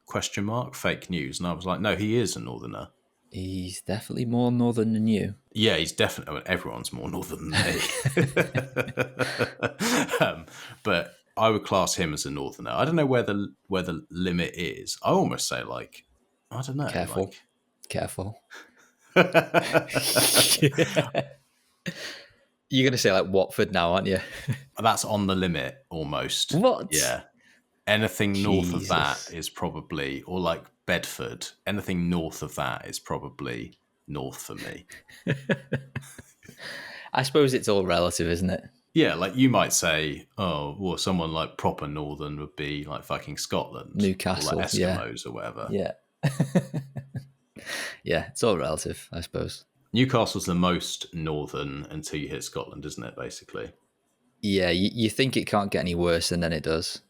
[SPEAKER 5] Fake news. And I was like, no, he is a northerner.
[SPEAKER 6] He's definitely more northern than you.
[SPEAKER 5] Yeah, he's definitely. I mean, everyone's more northern than me. But I would class him as a northerner. I don't know where the limit is. I almost say like, I don't know.
[SPEAKER 6] Careful. You're going to say like Watford now, aren't you?
[SPEAKER 5] That's on the limit almost.
[SPEAKER 6] What?
[SPEAKER 5] Yeah. Anything north of that is probably, or like Bedford, anything north of that is probably north for me.
[SPEAKER 6] I suppose it's all relative, isn't it?
[SPEAKER 5] Yeah, like you might say, oh, well, someone like proper northern would be like fucking Scotland.
[SPEAKER 6] Newcastle,
[SPEAKER 5] or like Eskimos or whatever.
[SPEAKER 6] Yeah. Yeah, it's all relative, I suppose.
[SPEAKER 5] Newcastle's the most northern until you hit Scotland, isn't it, basically?
[SPEAKER 6] Yeah, you think it can't get any worse, and then it does.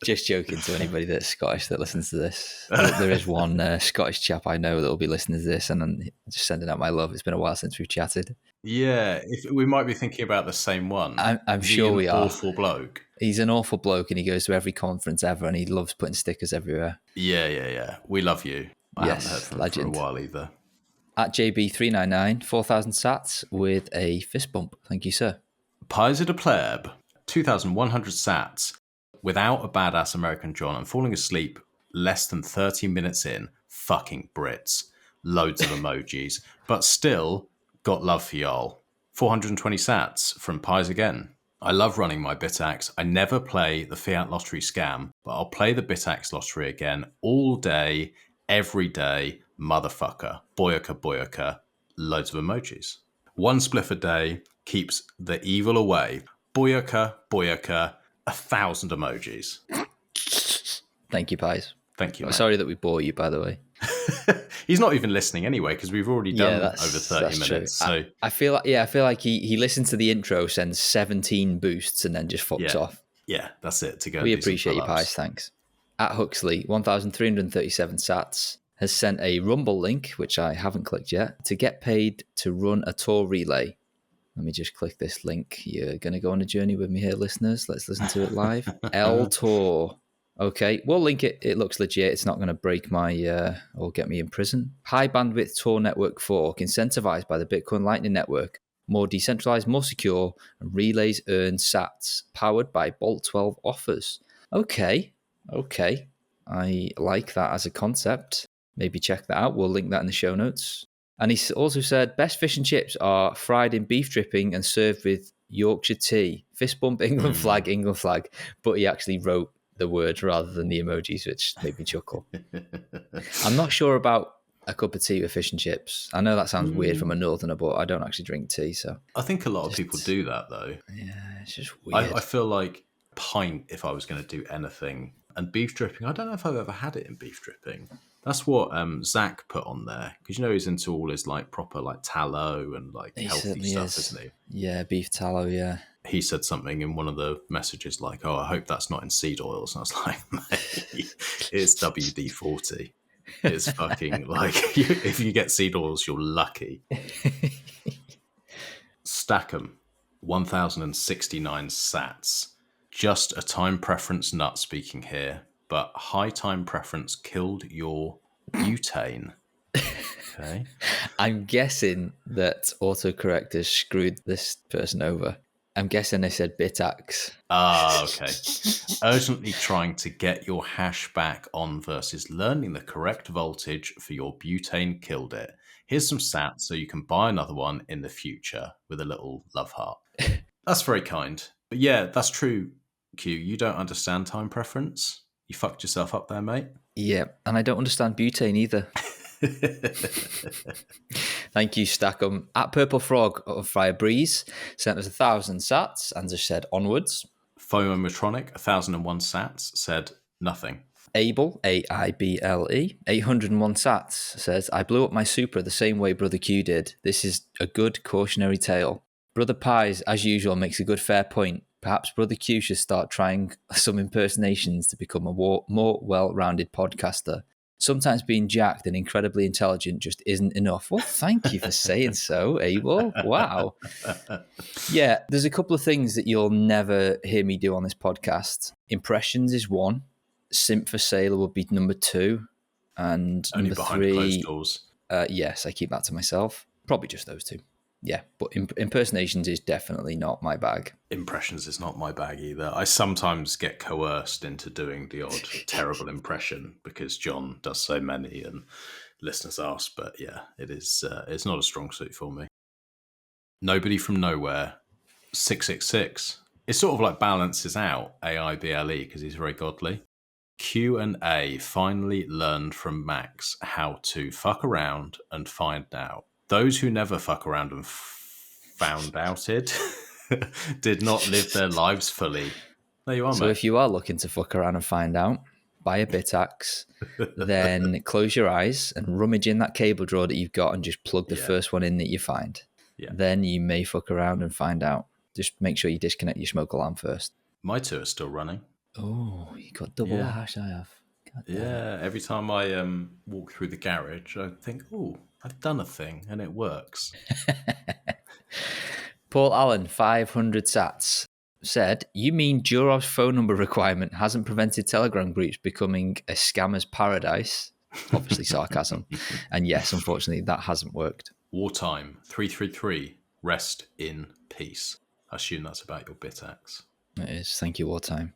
[SPEAKER 6] Just joking to anybody that's Scottish that listens to this. There is one Scottish chap I know that will be listening to this, and I'm just sending out my love. It's been a while since we've chatted.
[SPEAKER 5] Yeah, we might be thinking about the same one.
[SPEAKER 6] I'm sure we are.
[SPEAKER 5] Awful bloke.
[SPEAKER 6] He's an awful bloke, and he goes to every conference ever, and he loves putting stickers everywhere.
[SPEAKER 5] Yeah. We love you. I haven't heard from him for a while either.
[SPEAKER 6] At JB399, 4,000 sats with a fist bump. Thank you, sir.
[SPEAKER 5] Pies at a pleb, 2,100 sats. without a badass American John, I'm falling asleep less than 30 minutes in. Fucking Brits. Loads of emojis. But still, got love for y'all. 420 sats from Pies again. I love running my BitAxe. I never play the Fiat Lottery scam, but I'll play the BitAxe Lottery again all day, every day, motherfucker. Boyaka, boyaka. Loads of emojis. One spliff a day keeps the evil away. Boyaka, boyaka. 1,000 emojis.
[SPEAKER 6] Thank you, Pies.
[SPEAKER 5] Thank you, mate.
[SPEAKER 6] Sorry that we bore you, by the way.
[SPEAKER 5] He's not even listening anyway because we've already done over 30 minutes.
[SPEAKER 6] True.
[SPEAKER 5] So
[SPEAKER 6] I feel like he listens to the intro, sends 17 boosts, and then just fucks off.
[SPEAKER 5] Yeah, that's it. To go.
[SPEAKER 6] We appreciate you, Pies. Thanks. At Huxley, 1,337 sats has sent a Rumble link, which I haven't clicked yet, to get paid to run a tour relay. Let me just click this link. You're going to go on a journey with me here, listeners. Let's listen to it live. L Tour. Okay, we'll link it. It looks legit. It's not going to break my or get me in prison. High bandwidth Tor network fork, incentivized by the Bitcoin Lightning Network. More decentralized, more secure, and relays earn sats. Powered by Bolt 12 offers. Okay. I like that as a concept. Maybe check that out. We'll link that in the show notes. And he also said, best fish and chips are fried in beef dripping and served with Yorkshire tea. Fist bump, England flag, England flag. But he actually wrote the words rather than the emojis, which made me chuckle. I'm not sure about a cup of tea with fish and chips. I know that sounds weird from a northerner, but I don't actually drink tea. So
[SPEAKER 5] I think a lot of people do that, though.
[SPEAKER 6] Yeah, it's just weird.
[SPEAKER 5] I feel like pint if I was going to do anything. And beef dripping, I don't know if I've ever had it in beef dripping. That's what Zach put on there. Because he's into all his like proper like tallow and like healthy stuff, isn't he?
[SPEAKER 6] Yeah, beef tallow, yeah.
[SPEAKER 5] He said something in one of the messages like, oh, I hope that's not in seed oils. And I was like, mate, it's WD-40. It's fucking like, if you get seed oils, you're lucky. Stackham, 1,069 sats. Just a time preference nut speaking here, but high time preference killed your butane. Okay. I'm
[SPEAKER 6] guessing that autocorrect has screwed this person over. I'm guessing they said BitAxe.
[SPEAKER 5] Ah, okay. Urgently trying to get your hash back on versus learning the correct voltage for your butane killed it. Here's some sats so you can buy another one in the future with a little love heart. That's very kind. But yeah, that's true, Q. You don't understand time preference. You fucked yourself up there, mate.
[SPEAKER 6] Yeah, and I don't understand butane either. Thank you, Stackham. At Purple Frog of Fire Breeze sent us 1,000 sats and just said onwards.
[SPEAKER 5] FOMO Metronic, 1,001 sats, said nothing.
[SPEAKER 6] Able, AIBLE, 801 sats says, I blew up my Supra the same way Brother Q did. This is a good cautionary tale. Brother Pies, as usual, makes a good fair point. Perhaps Brother Q should start trying some impersonations to become a more well-rounded podcaster. Sometimes being jacked and incredibly intelligent just isn't enough. Well, thank you for saying so, Abel. Wow. Yeah, there's a couple of things that you'll never hear me do on this podcast. Impressions is one. Simp for Sailor would be number two. And
[SPEAKER 5] only
[SPEAKER 6] number
[SPEAKER 5] behind
[SPEAKER 6] three,
[SPEAKER 5] closed doors.
[SPEAKER 6] Yes, I keep that to myself. Probably just those two. Yeah, but impersonations is definitely not my bag.
[SPEAKER 5] Impressions is not my bag either. I sometimes get coerced into doing the odd terrible impression because John does so many and listeners ask. But yeah, it is. It's not a strong suit for me. Nobody from nowhere, 666. It sort of like balances out AIBLE because he's very godly. QnA finally learned from Max how to fuck around and find out. Those who never fuck around and found out it did not live their lives fully. There you are,
[SPEAKER 6] So
[SPEAKER 5] mate.
[SPEAKER 6] if you are looking to fuck around and find out, buy a BitAxe, then close your eyes and rummage in that cable drawer that you've got and just plug the first one in that you find.
[SPEAKER 5] Yeah.
[SPEAKER 6] Then you may fuck around and find out. Just make sure you disconnect your smoke alarm first.
[SPEAKER 5] My two are still running.
[SPEAKER 6] Oh, you got double the hash I have.
[SPEAKER 5] Yeah, every time I walk through the garage, I think, oh, I've done a thing and it works.
[SPEAKER 6] Paul Allen, 500 sats, said, you mean Jurov's phone number requirement hasn't prevented Telegram groups becoming a scammer's paradise? Obviously sarcasm. And yes, unfortunately, that hasn't worked.
[SPEAKER 5] Wartime, 333, rest in peace. I assume that's about your BitAxe.
[SPEAKER 6] It is. Thank you, Wartime.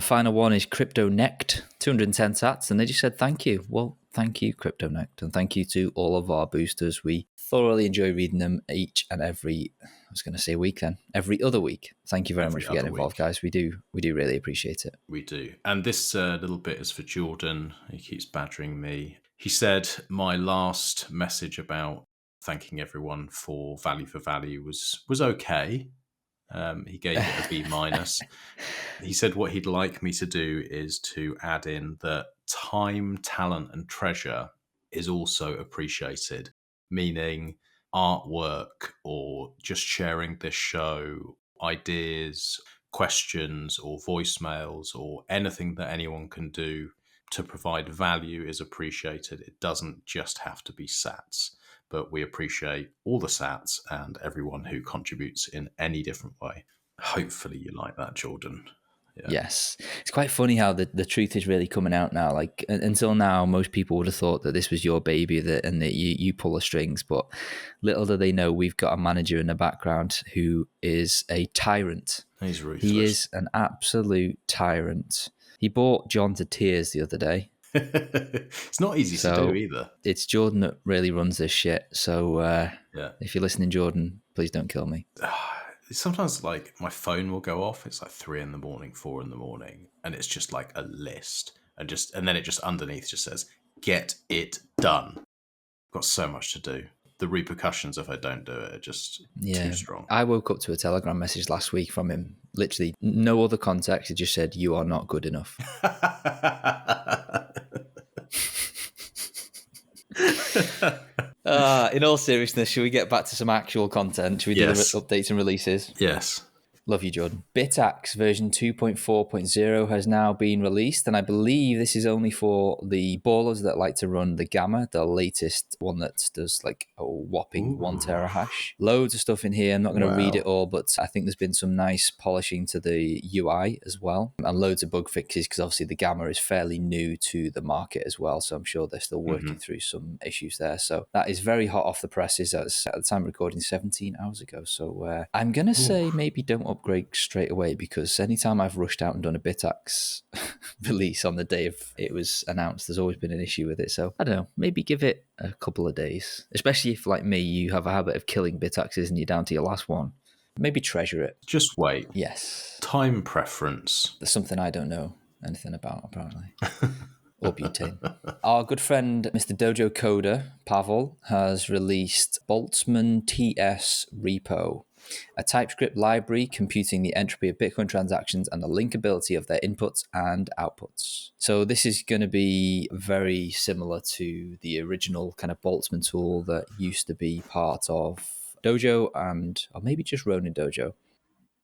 [SPEAKER 6] Final one is CryptoNect, 210 sats, and they just said thank you. Well, thank you, CryptoNect, and thank you to all of our boosters. We thoroughly enjoy reading them each and every, I was going to say week then, every other week. Thank you very much for getting involved, guys. We do really appreciate it.
[SPEAKER 5] We do. And this little bit is for Jordan. He keeps badgering me. He said my last message about thanking everyone for value was okay. He gave it a B minus. He said what he'd like me to do is to add in that time, talent, and treasure is also appreciated, meaning artwork or just sharing this show, ideas, questions, or voicemails, or anything that anyone can do to provide value is appreciated. It doesn't just have to be sats, but we appreciate all the sats and everyone who contributes in any different way. Hopefully you like that, Jordan. Yeah.
[SPEAKER 6] Yes. It's quite funny how the truth is really coming out now. Like until now, most people would have thought that this was your baby and that you pull the strings. But little do they know, we've got a manager in the background who is a tyrant.
[SPEAKER 5] He's ruthless.
[SPEAKER 6] He is an absolute tyrant. He brought John to tears the other day.
[SPEAKER 5] It's not easy to do either.
[SPEAKER 6] It's Jordan that really runs this shit. So if you're listening, Jordan, please don't kill me.
[SPEAKER 5] Sometimes like my phone will go off. It's like 3 a.m, 4 a.m, and it's just like a list, and then it just underneath just says, "Get it done." I've got so much to do. The repercussions if I don't do it are just too strong.
[SPEAKER 6] I woke up to a Telegram message last week from him. Literally no other context. It just said, "You are not good enough." In all seriousness, should we get back to some actual content? Should we do the updates and releases?
[SPEAKER 5] Yes.
[SPEAKER 6] Love you, Jordan. BitAxe version 2.4.0 has now been released, and I believe this is only for the ballers that like to run the Gamma, the latest one that does like a whopping 1 terahash. Loads of stuff in here. I'm not going to read it all, but I think there's been some nice polishing to the UI as well, and loads of bug fixes because obviously the Gamma is fairly new to the market as well, so I'm sure they're still working through some issues there. So that is very hot off the presses. That's at the time of recording 17 hours ago. So I'm going to say maybe don't upgrade straight away, because anytime I've rushed out and done a BitAxe release on the day of it was announced, there's always been an issue with it. So I don't know, maybe give it a couple of days, especially if like me you have a habit of killing BitAxes and you're down to your last one. Maybe treasure it.
[SPEAKER 5] Just wait.
[SPEAKER 6] Yes.
[SPEAKER 5] Time preference.
[SPEAKER 6] There's something I don't know anything about apparently. Or butane. Our good friend Mr. Dojo Coder Pavel has released Boltzmann TS Repo, a TypeScript library computing the entropy of Bitcoin transactions and the linkability of their inputs and outputs. So this is going to be very similar to the original kind of Boltzmann tool that used to be part of Dojo or maybe just Ronin Dojo.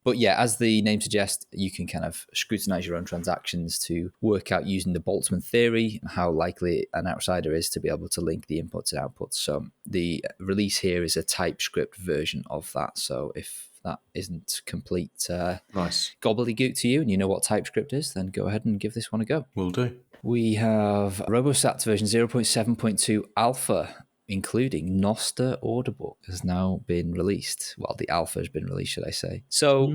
[SPEAKER 6] But yeah, as the name suggests, you can kind of scrutinize your own transactions to work out using the Boltzmann theory how likely an outsider is to be able to link the inputs and outputs. So the release here is a TypeScript version of that. So if that isn't complete
[SPEAKER 5] nice
[SPEAKER 6] gobbledygook to you and you know what TypeScript is, then go ahead and give this one a go.
[SPEAKER 5] Will do.
[SPEAKER 6] We have Robosats version 0.7.2 alpha, including Nostr Orderbook, has now been released. Well, the alpha has been released, should I say. So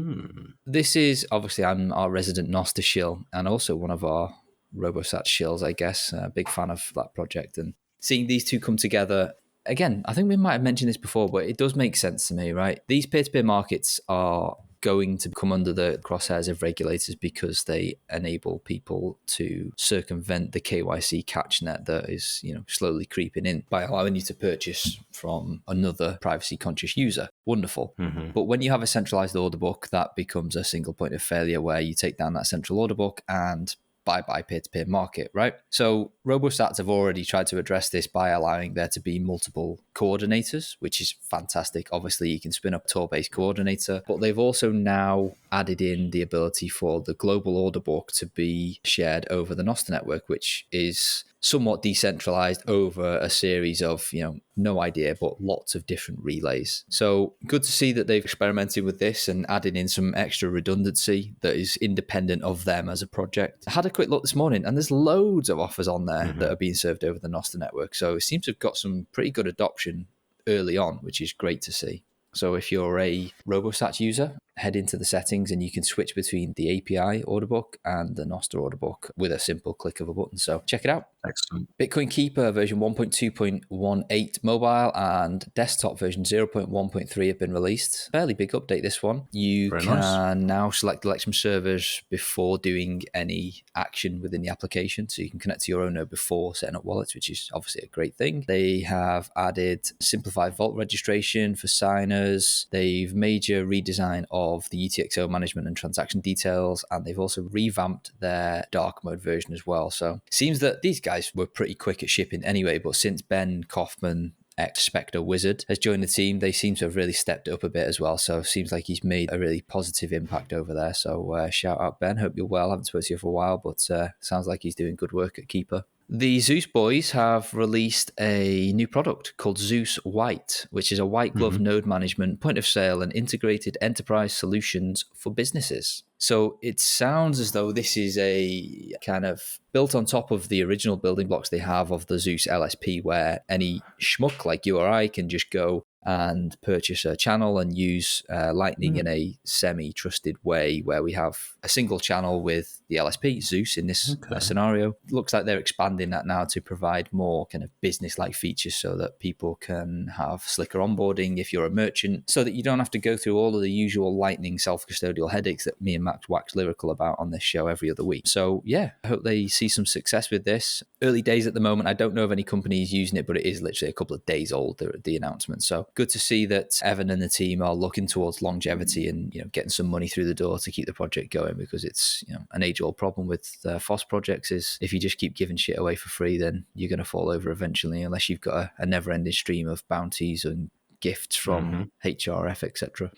[SPEAKER 6] this is, obviously, I'm our resident Nostr shill and also one of our Robosat shills, I guess. A big fan of that project. And seeing these two come together, again, I think we might have mentioned this before, but it does make sense to me, right? These peer-to-peer markets are going to come under the crosshairs of regulators because they enable people to circumvent the KYC catch net that is, slowly creeping in by allowing you to purchase from another privacy conscious user. Wonderful. But when you have a centralized order book, that becomes a single point of failure where you take down that central order book and bye-bye peer-to-peer market, right? So Robosats have already tried to address this by allowing there to be multiple coordinators, which is fantastic. Obviously, you can spin up a Tor-based coordinator, but they've also now added in the ability for the global order book to be shared over the Nostr network, which is somewhat decentralized over a series of, no idea, but lots of different relays. So good to see that they've experimented with this and added in some extra redundancy that is independent of them as a project. I had a quick look this morning and there's loads of offers on there that are being served over the Nostr network. So it seems to have got some pretty good adoption early on, which is great to see. So if you're a Robosats user, head into the settings and you can switch between the API Orderbook and the Nostr Orderbook with a simple click of a button. So check it out.
[SPEAKER 5] Excellent.
[SPEAKER 6] Bitcoin Keeper version 1.2.18 mobile and desktop version 0.1.3 have been released. Fairly big update, this one. You
[SPEAKER 5] Very
[SPEAKER 6] can
[SPEAKER 5] nice.
[SPEAKER 6] now select Electrum servers before doing any action within the application. So you can connect to your own node before setting up wallets, which is obviously a great thing. They have added simplified vault registration for signers. They've major redesign of the UTXO management and transaction details, and they've also revamped their dark mode version as well. So it seems that these guys were pretty quick at shipping anyway, but since Ben Kaufman, ex-Spectre Wizard, has joined the team, they seem to have really stepped it up a bit as well. So it seems like he's made a really positive impact over there. So shout out, Ben. Hope you're well. I haven't spoken to you for a while, but sounds like he's doing good work at Keeper. The ZEUS boys have released a new product called ZEUS White, which is a white glove node management, point of sale, and integrated enterprise solutions for businesses. So it sounds as though this is a kind of built on top of the original building blocks they have of the ZEUS LSP, where any schmuck like you or I can just go and purchase a channel and use Lightning in a semi-trusted way, where we have a single channel with the LSP, ZEUS in this scenario. Looks like they're expanding that now to provide more kind of business-like features so that people can have slicker onboarding if you're a merchant, so that you don't have to go through all of the usual Lightning self-custodial headaches that me and Max wax lyrical about on this show every other week. So yeah, I hope they see some success with this. Early days at the moment. I don't know of any companies using it, but it is literally a couple of days old, the announcement. So good to see that Evan and the team are looking towards longevity and getting some money through the door to keep the project going, because it's an age-old problem with FOSS projects is if you just keep giving shit away for free, then you're going to fall over eventually, unless you've got a never-ending stream of bounties and gifts from HRF, etc.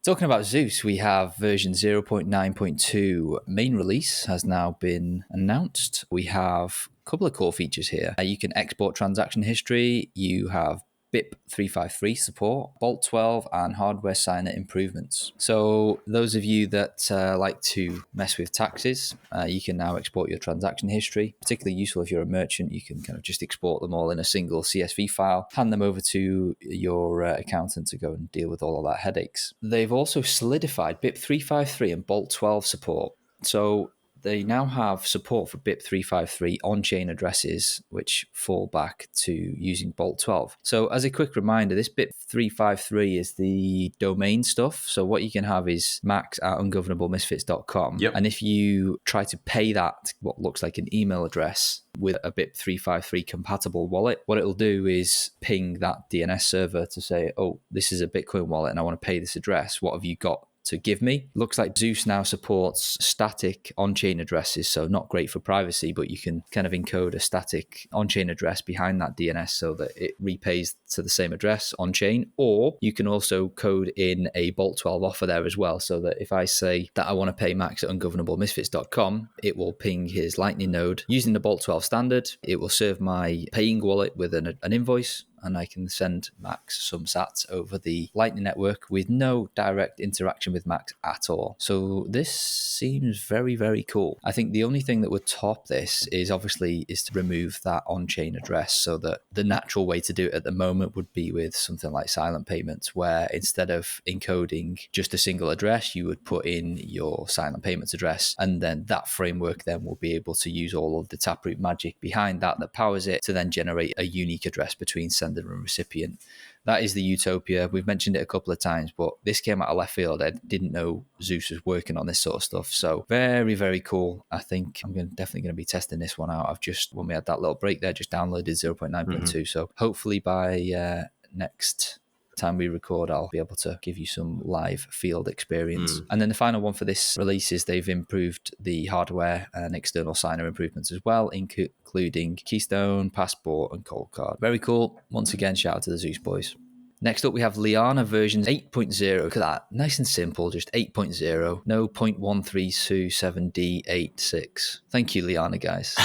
[SPEAKER 6] Talking about ZEUS, we have version 0.9.2 main release has now been announced. We have a couple of core features here. You can export transaction history. You have BIP353 support, Bolt 12, and hardware signer improvements. So those of you that like to mess with taxes, you can now export your transaction history. Particularly useful if you're a merchant. You can kind of just export them all in a single CSV file, hand them over to your accountant to go and deal with all of that headaches. They've also solidified BIP353 and Bolt 12 support. So they now have support for BIP353 on-chain addresses, which fall back to using Bolt 12. So as a quick reminder, this BIP353 is the domain stuff. So what you can have is max@ungovernablemisfits.com.
[SPEAKER 5] Yep.
[SPEAKER 6] And if you try to pay that, what looks like an email address, with a BIP353 compatible wallet, what it'll do is ping that DNS server to say, oh, this is a Bitcoin wallet and I want to pay this address. What have you got to give me? Looks like ZEUS now supports static on-chain addresses, so not great for privacy, but you can kind of encode a static on-chain address behind that DNS so that it repays to the same address on-chain, or you can also code in a Bolt 12 offer there as well, so that if I say that I want to pay Max at ungovernablemisfits.com, it will ping his Lightning node using the Bolt 12 standard. It will serve my paying wallet with an invoice, and I can send Max some sats over the Lightning network with no direct interaction with Max at all. So this seems very, very cool. I think the only thing that would top this is to remove that on-chain address, so that the natural way to do it at the moment would be with something like silent payments, where instead of encoding just a single address, you would put in your silent payments address, and then that framework then will be able to use all of the Taproot magic behind that powers it to then generate a unique address between sender and recipient. That is the utopia. We've mentioned it a couple of times, but this came out of left field. I didn't know ZEUS was working on this sort of stuff. So very, very cool. I think I'm definitely going to be testing this one out. When we had that little break there, just downloaded 0.9.2. So hopefully by next time we record, I'll be able to give you some live field experience. And then the final one for this release is they've improved the hardware and external signer improvements as well, including Keystone, Passport, and Cold Card. Very cool. Once again, shout out to the ZEUS boys. Next up, we have Liana version 8.0. Look at that. Nice and simple, just 8.0. No 0.1327D86. Thank you, Liana, guys.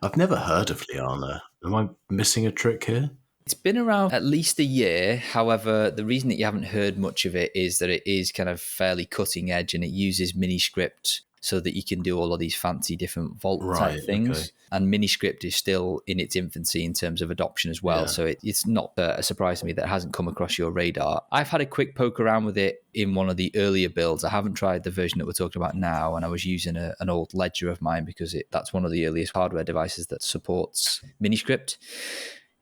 [SPEAKER 5] I've never heard of Liana. Am I missing a trick here?
[SPEAKER 6] It's been around at least a year. However, the reason that you haven't heard much of it is that it is kind of fairly cutting edge, and it uses Miniscript so that you can do all of these fancy different vault type things.
[SPEAKER 5] Okay.
[SPEAKER 6] And Miniscript is still in its infancy in terms of adoption as well.
[SPEAKER 5] Yeah.
[SPEAKER 6] So it's not a surprise to me that it hasn't come across your radar. I've had a quick poke around with it in one of the earlier builds. I haven't tried the version that we're talking about now, and I was using an old Ledger of mine because that's one of the earliest hardware devices that supports Miniscript.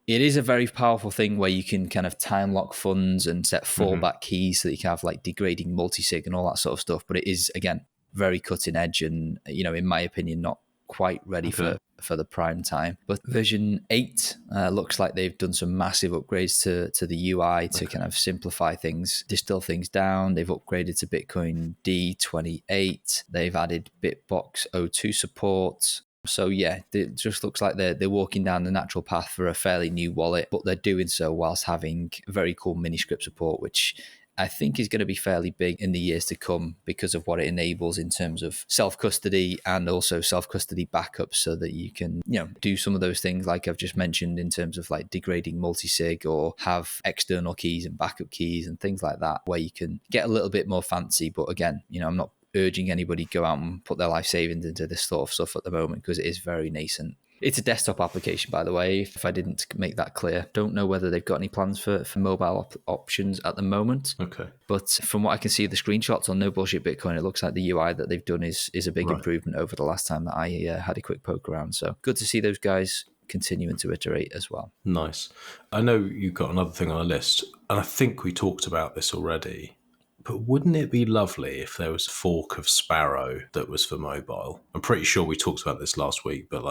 [SPEAKER 6] It is a very powerful thing where you can kind of time lock funds and set fallback keys so that you can have like degrading multisig and all that sort of stuff. But it is, again, very cutting edge and, in my opinion, not quite ready for the prime time. But version 8 looks like they've done some massive upgrades to the UI to kind of simplify things, distill things down. They've upgraded to Bitcoin D28. They've added Bitbox O2 support. So yeah, it just looks like they're walking down the natural path for a fairly new wallet, but they're doing so whilst having very cool Miniscript support, which I think is going to be fairly big in the years to come because of what it enables in terms of self-custody and also self-custody backups, so that you can, do some of those things like I've just mentioned in terms of like degrading multisig, or have external keys and backup keys and things like that, where you can get a little bit more fancy. But again, I'm not urging anybody to go out and put their life savings into this sort of stuff at the moment because it is very nascent. It's a desktop application, by the way, if I didn't make that clear. Don't know whether they've got any plans for mobile options at the moment.
[SPEAKER 5] Okay.
[SPEAKER 6] But from what I can see, the screenshots on No Bullshit Bitcoin, it looks like the UI that they've done is a big improvement over the last time that I had a quick poke around. So good to see those guys continuing to iterate as well.
[SPEAKER 5] Nice. I know you've got another thing on the list, and I think we talked about this already. But wouldn't it be lovely if there was a fork of Sparrow that was for mobile? I'm pretty sure we talked about this last week, but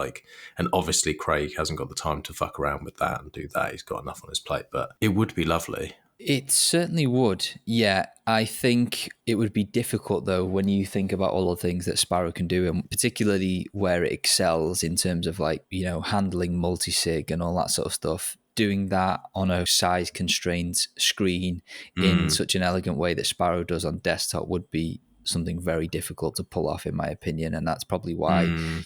[SPEAKER 5] and obviously Craig hasn't got the time to fuck around with that and do that. He's got enough on his plate, but it would be lovely.
[SPEAKER 6] It certainly would. Yeah, I think it would be difficult though when you think about all the things that Sparrow can do, and particularly where it excels in terms of handling multisig and all that sort of stuff. Doing that on a size constrained screen in such an elegant way that Sparrow does on desktop would be something very difficult to pull off, in my opinion. And that's probably why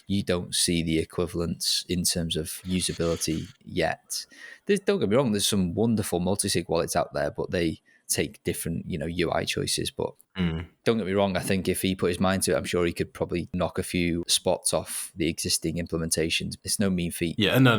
[SPEAKER 6] you don't see the equivalents in terms of usability yet. Don't get me wrong, there's some wonderful multisig wallets out there, but they take different, UI choices. But don't get me wrong, I think if he put his mind to it, I'm sure he could probably knock a few spots off the existing implementations. It's no mean feat.
[SPEAKER 5] Yeah, no,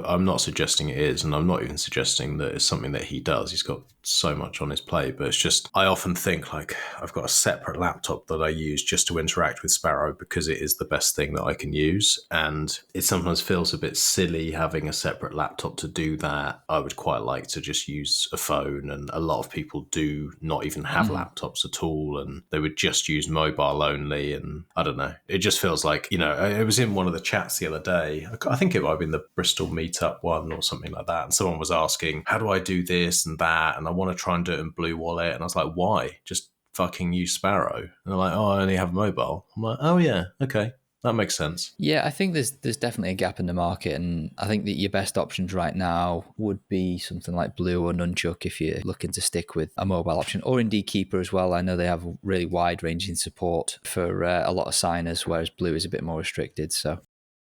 [SPEAKER 5] I'm not suggesting it is, and I'm not even suggesting that it's something that he does. He's got so much on his plate, but it's just, I often think I've got a separate laptop that I use just to interact with Sparrow because it is the best thing that I can use, and it sometimes feels a bit silly having a separate laptop to do that. I would quite like to just use a phone, and a lot of people do not even have laptops at all, and they would just use mobile only. And I don't know, it just feels like, it was in one of the chats the other day, I think it might have been the Bristol meetup one or something like that, and someone was asking, how do I do this and that, and I want to try and do it in Blue Wallet, and I was like, why? Just fucking use Sparrow. And they're like, oh, I only have mobile. I'm like, oh yeah, okay, that makes sense.
[SPEAKER 6] Yeah, I think there's definitely a gap in the market, and I think that your best options right now would be something like Blue or Nunchuk if you're looking to stick with a mobile option, or indeed Keeper as well. I know they have really wide-ranging support for a lot of signers, whereas Blue is a bit more restricted. So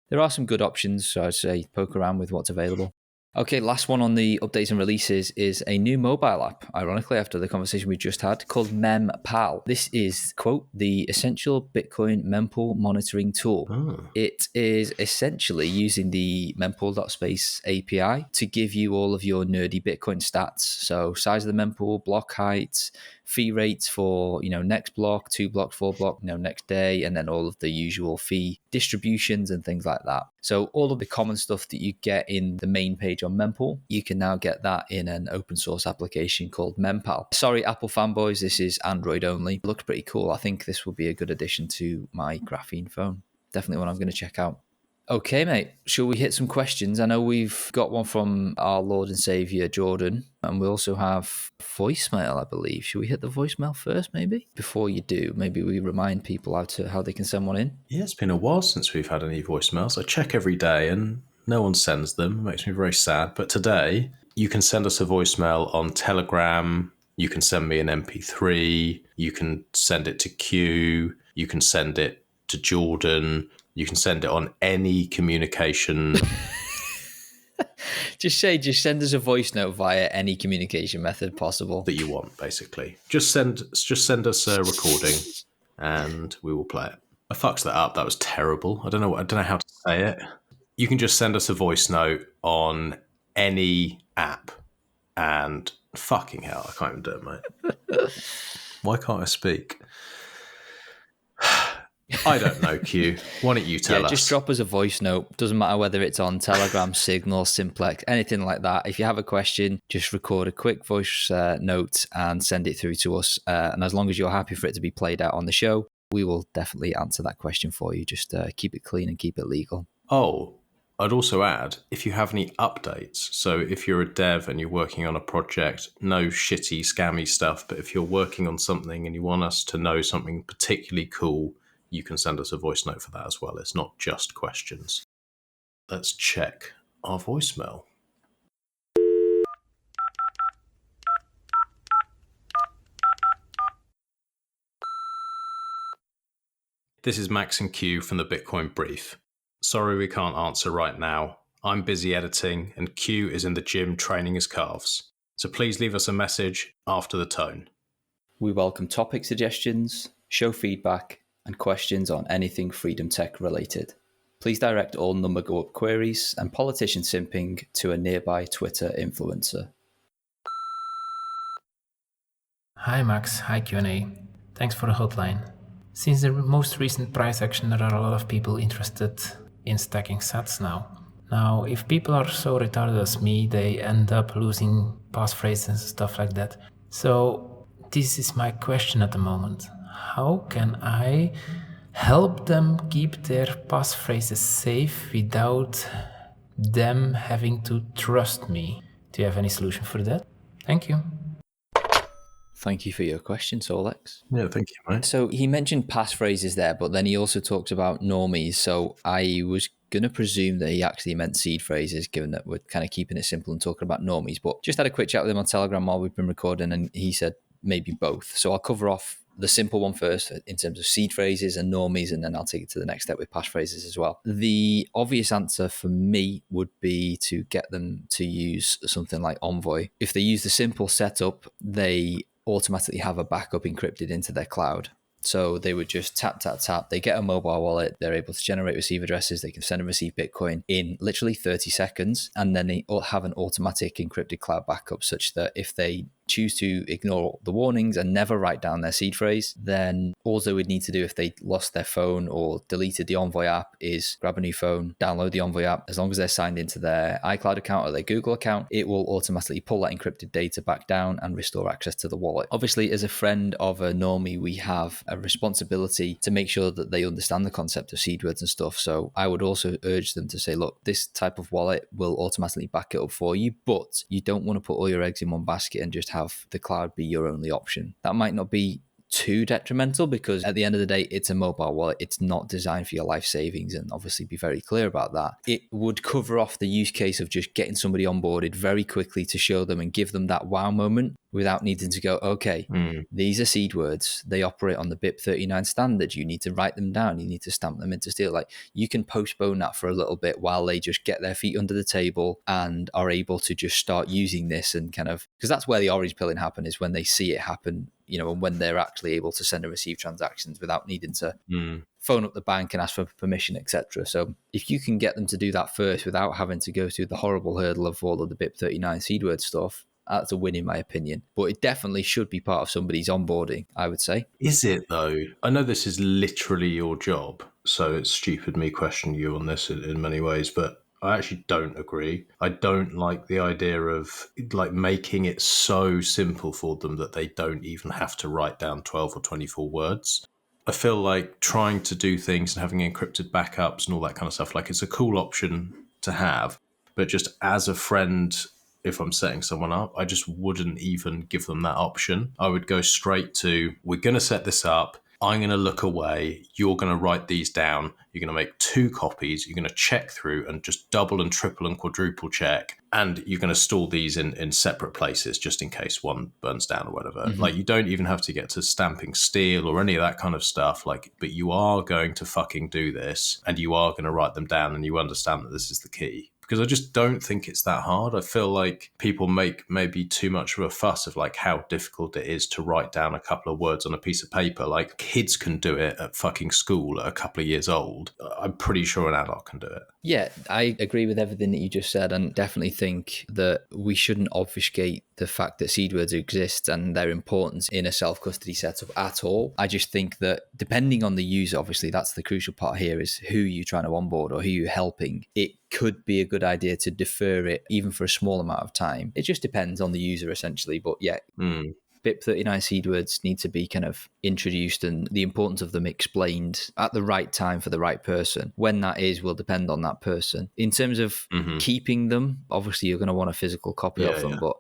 [SPEAKER 6] there are some good options, so I'd say poke around with what's available. Okay, last one on the updates and releases is a new mobile app, ironically, after the conversation we just had, called Mempal. This is, quote, the essential Bitcoin Mempal monitoring tool. It is essentially using the Mempal.space API to give you all of your nerdy Bitcoin stats. So size of the Mempal, block height, fee rates for, next block, 2 block, 4 block, next day, and then all of the usual fee distributions and things like that. So all of the common stuff that you get in the main page on Mempal, you can now get that in an open source application called Mempal. Sorry, Apple fanboys, this is Android only. It looks pretty cool. I think this will be a good addition to my Graphene phone. Definitely one I'm going to check out. Okay, mate, shall we hit some questions? I know we've got one from our Lord and Saviour, Jordan, and we also have voicemail, I believe. Should we hit the voicemail first, maybe? Before you do, maybe we remind people how they can send one in.
[SPEAKER 5] Yeah, it's been a while since we've had any voicemails. I check every day and no one sends them. It makes me very sad. But today, you can send us a voicemail on Telegram. You can send me an MP3. You can send it to Q. You can send it to Jordan. You can send it on any communication.
[SPEAKER 6] Just send us a voice note via any communication method possible
[SPEAKER 5] that you want, basically. Just send us a recording and we will play it. I fucked that up. That was terrible. I don't know how to say it. You can just send us a voice note on any app, and fucking hell, I can't even do it, mate. Why can't I speak? I don't know, Q. Why don't you tell us?
[SPEAKER 6] Just drop us a voice note. Doesn't matter whether it's on Telegram, Signal, Simplex, anything like that. If you have a question, just record a quick voice note and send it through to us. And as long as you're happy for it to be played out on the show, we will definitely answer that question for you. Just keep it clean and keep it legal.
[SPEAKER 5] Oh, I'd also add, if you have any updates, so if you're a dev and you're working on a project, no shitty, scammy stuff, but if you're working on something and you want us to know something particularly cool, you can send us a voice note for that as well. It's not just questions. Let's check our voicemail. This is Max and Q from the Bitcoin Brief. Sorry we can't answer right now. I'm busy editing and Q is in the gym training his calves. So please leave us a message after the tone.
[SPEAKER 6] We welcome topic suggestions, show feedback, and questions on anything Freedom Tech related. Please direct all number go up queries and politician simping to a nearby Twitter influencer.
[SPEAKER 7] Hi Max, hi QnA. Thanks for the hotline. Since the most recent price action, there are a lot of people interested in stacking sats now. Now, if people are so retarded as me, they end up losing passphrases and stuff like that. So this is my question at the moment. How can I help them keep their passphrases safe without them having to trust me? Do you have any solution for that? Thank you.
[SPEAKER 6] Thank you for your question, Solex.
[SPEAKER 5] Yeah, thank you, mate.
[SPEAKER 6] So he mentioned passphrases there, but then he also talked about normies. So I was going to presume that he actually meant seed phrases, given that we're kind of keeping it simple and talking about normies. But just had a quick chat with him on Telegram while we've been recording, and he said maybe both. So I'll cover off the simple one first in terms of seed phrases and normies, and then I'll take it to the next step with passphrases as well. The obvious answer for me would be to get them to use something like Envoy. If they use the simple setup, they automatically have a backup encrypted into their cloud. So they would just tap, tap, tap. They get a mobile wallet. They're able to generate receive addresses. They can send and receive Bitcoin in literally 30 seconds. And then they have an automatic encrypted cloud backup such that if they choose to ignore the warnings and never write down their seed phrase, then all they would need to do if they lost their phone or deleted the Envoy app is grab a new phone, download the Envoy app. As long as they're signed into their iCloud account or their Google account, it will automatically pull that encrypted data back down and restore access to the wallet. Obviously, as a friend of a normie, we have a responsibility to make sure that they understand the concept of seed words and stuff. So I would also urge them to say, look, this type of wallet will automatically back it up for you, but you don't want to put all your eggs in one basket and just have the cloud be your only option. That might not be too detrimental because at the end of the day, it's a mobile wallet. It's not designed for your life savings, and obviously be very clear about that. It would cover off the use case of just getting somebody onboarded very quickly to show them and give them that wow moment without needing to go, okay, these are seed words. They operate on the BIP39 standard. You need to write them down. You need to stamp them into steel. Like, you can postpone that for a little bit while they just get their feet under the table and are able to just start using this and kind of, because that's where the orange pilling happen, is when they see it happen, you know, and when they're actually able to send and receive transactions without needing to phone up the bank and ask for permission, etc. So if you can get them to do that first without having to go through the horrible hurdle of all of the BIP39 seed word stuff, that's a win in my opinion. But it definitely should be part of somebody's onboarding, I would say.
[SPEAKER 5] Is it though? I know this is literally your job, so it's stupid me questioning you on this in many ways, but I actually don't agree. I don't like the idea of like making it so simple for them that they don't even have to write down 12 or 24 words. I feel like trying to do things and having encrypted backups and all that kind of stuff, like, it's a cool option to have, but just as a friend, if I'm setting someone up, I just wouldn't even give them that option. I would go straight to, we're going to set this up. I'm going to look away. You're going to write these down. You're going to make 2 copies. You're going to check through and just double and triple and quadruple check. And you're going to store these in separate places just in case one burns down or whatever. Like, you don't even have to get to stamping steel or any of that kind of stuff. Like, but you are going to fucking do this and you are going to write them down and you understand that this is the key. because I just don't think it's that hard. I feel like people make maybe too much of a fuss of like how difficult it is to write down a couple of words on a piece of paper. Like kids can do it at fucking school at a couple of years old. I'm pretty sure an adult can do it.
[SPEAKER 6] Yeah, I agree with everything that you just said, and definitely think that we shouldn't obfuscate the fact that seed words exist and their importance in a self-custody setup at all. I just think that depending on the user, obviously that's the crucial part here, is who you're trying to onboard or who you're helping. It could be a good idea to defer it even for a small amount of time. It just depends on the user essentially, but yeah. BIP39 seed words need to be kind of introduced and the importance of them explained at the right time for the right person. When that is will depend on that person. In terms of keeping them, obviously you're going to want a physical copy of them, but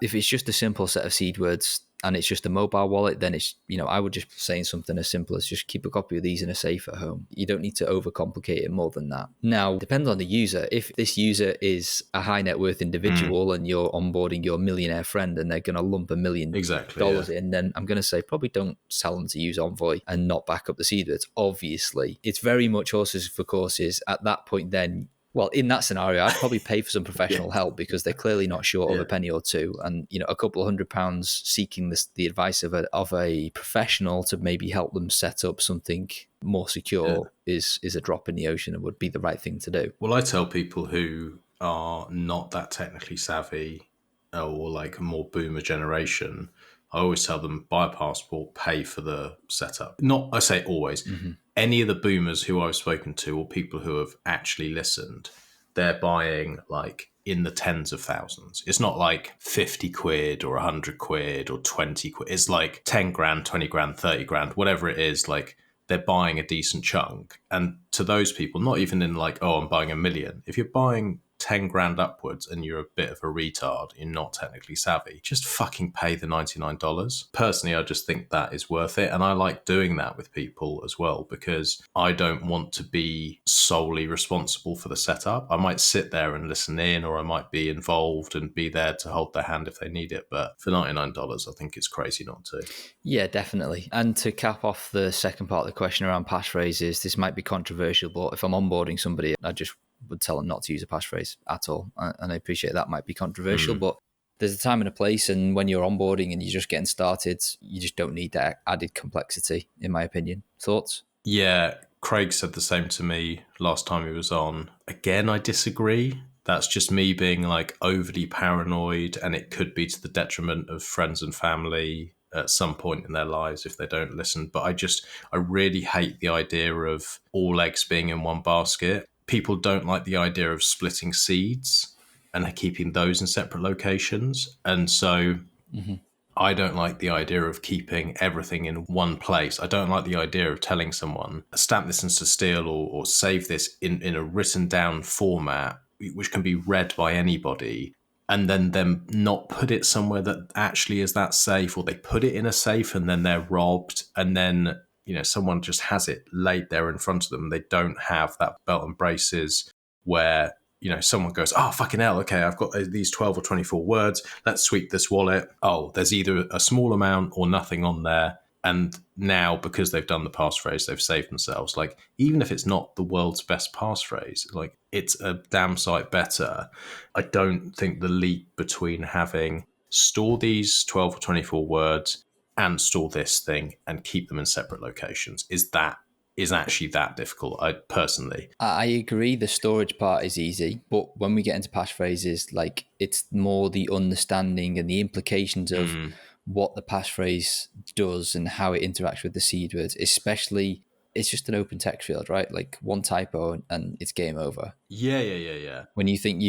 [SPEAKER 6] if it's just a simple set of seed words and it's just a mobile wallet, then it's, I would just saying something as simple as just keep a copy of these in a safe at home. You don't need to overcomplicate it more than that. Now, it depends on the user. If this user is a high net worth individual and you're onboarding your millionaire friend and they're going to lump $1 million in, then I'm going to say probably don't tell them to use Envoy and not back up the seed words. Obviously, it's very much horses for courses. At that point, then, well, in that scenario, I'd probably pay for some professional help because they're clearly not short of a penny or two. And, a couple of £100 seeking the advice of a professional to maybe help them set up something more secure is a drop in the ocean and would be the right thing to do.
[SPEAKER 5] Well, I tell people who are not that technically savvy or like a more boomer generation, I always tell them buy a passport, pay for the setup. Not, I say always. Any of the boomers who I've spoken to or people who have actually listened, they're buying like in the tens of thousands. It's not like 50 quid or 100 quid or 20 quid. It's like 10 grand, 20 grand, 30 grand, whatever it is. Like they're buying a decent chunk. And to those people, not even in like, oh, I'm buying $1 million. If you're buying 10 grand upwards and you're a bit of a retard, you're not technically savvy, just fucking pay the $99. Personally, I just think that is worth it. And I like doing that with people as well, because I don't want to be solely responsible for the setup. I might sit there and listen in, or I might be involved and be there to hold their hand if they need it. But for $99, I think it's crazy not to. Yeah,
[SPEAKER 6] definitely. And to cap off the second part of the question around passphrases, this might be controversial, but if I'm onboarding somebody, I just would tell them not to use a passphrase at all. And I appreciate that might be controversial, but there's a time and a place. And when you're onboarding and you're just getting started, you just don't need that added complexity, in my opinion. Thoughts?
[SPEAKER 5] Yeah, Craig said the same to me last time he was on. Again, I disagree. That's just me being like overly paranoid, and it could be to the detriment of friends and family at some point in their lives if they don't listen. But I really hate the idea of all eggs being in one basket. People don't like the idea of splitting seeds and keeping those in separate locations. And so I don't like the idea of keeping everything in one place. I don't like the idea of telling someone, stamp this into steel or save this in a written down format, which can be read by anybody, and then them not put it somewhere that actually is that safe, or they put it in a safe and then they're robbed, and then someone just has it laid there in front of them. They don't have that belt and braces where, someone goes, oh, fucking hell, okay, I've got these 12 or 24 words. Let's sweep this wallet. Oh, there's either a small amount or nothing on there. And now, because they've done the passphrase, they've saved themselves. Like, even if it's not the world's best passphrase, like, it's a damn sight better. I don't think the leap between having store these 12 or 24 words and store this thing and keep them in separate locations is actually that difficult. I
[SPEAKER 6] agree the storage part is easy, but when we get into passphrases, like, it's more the understanding and the implications of what the passphrase does and how it interacts with the seed words, especially it's just an open text field, right? Like one typo and it's game over.
[SPEAKER 5] Yeah.
[SPEAKER 6] When you think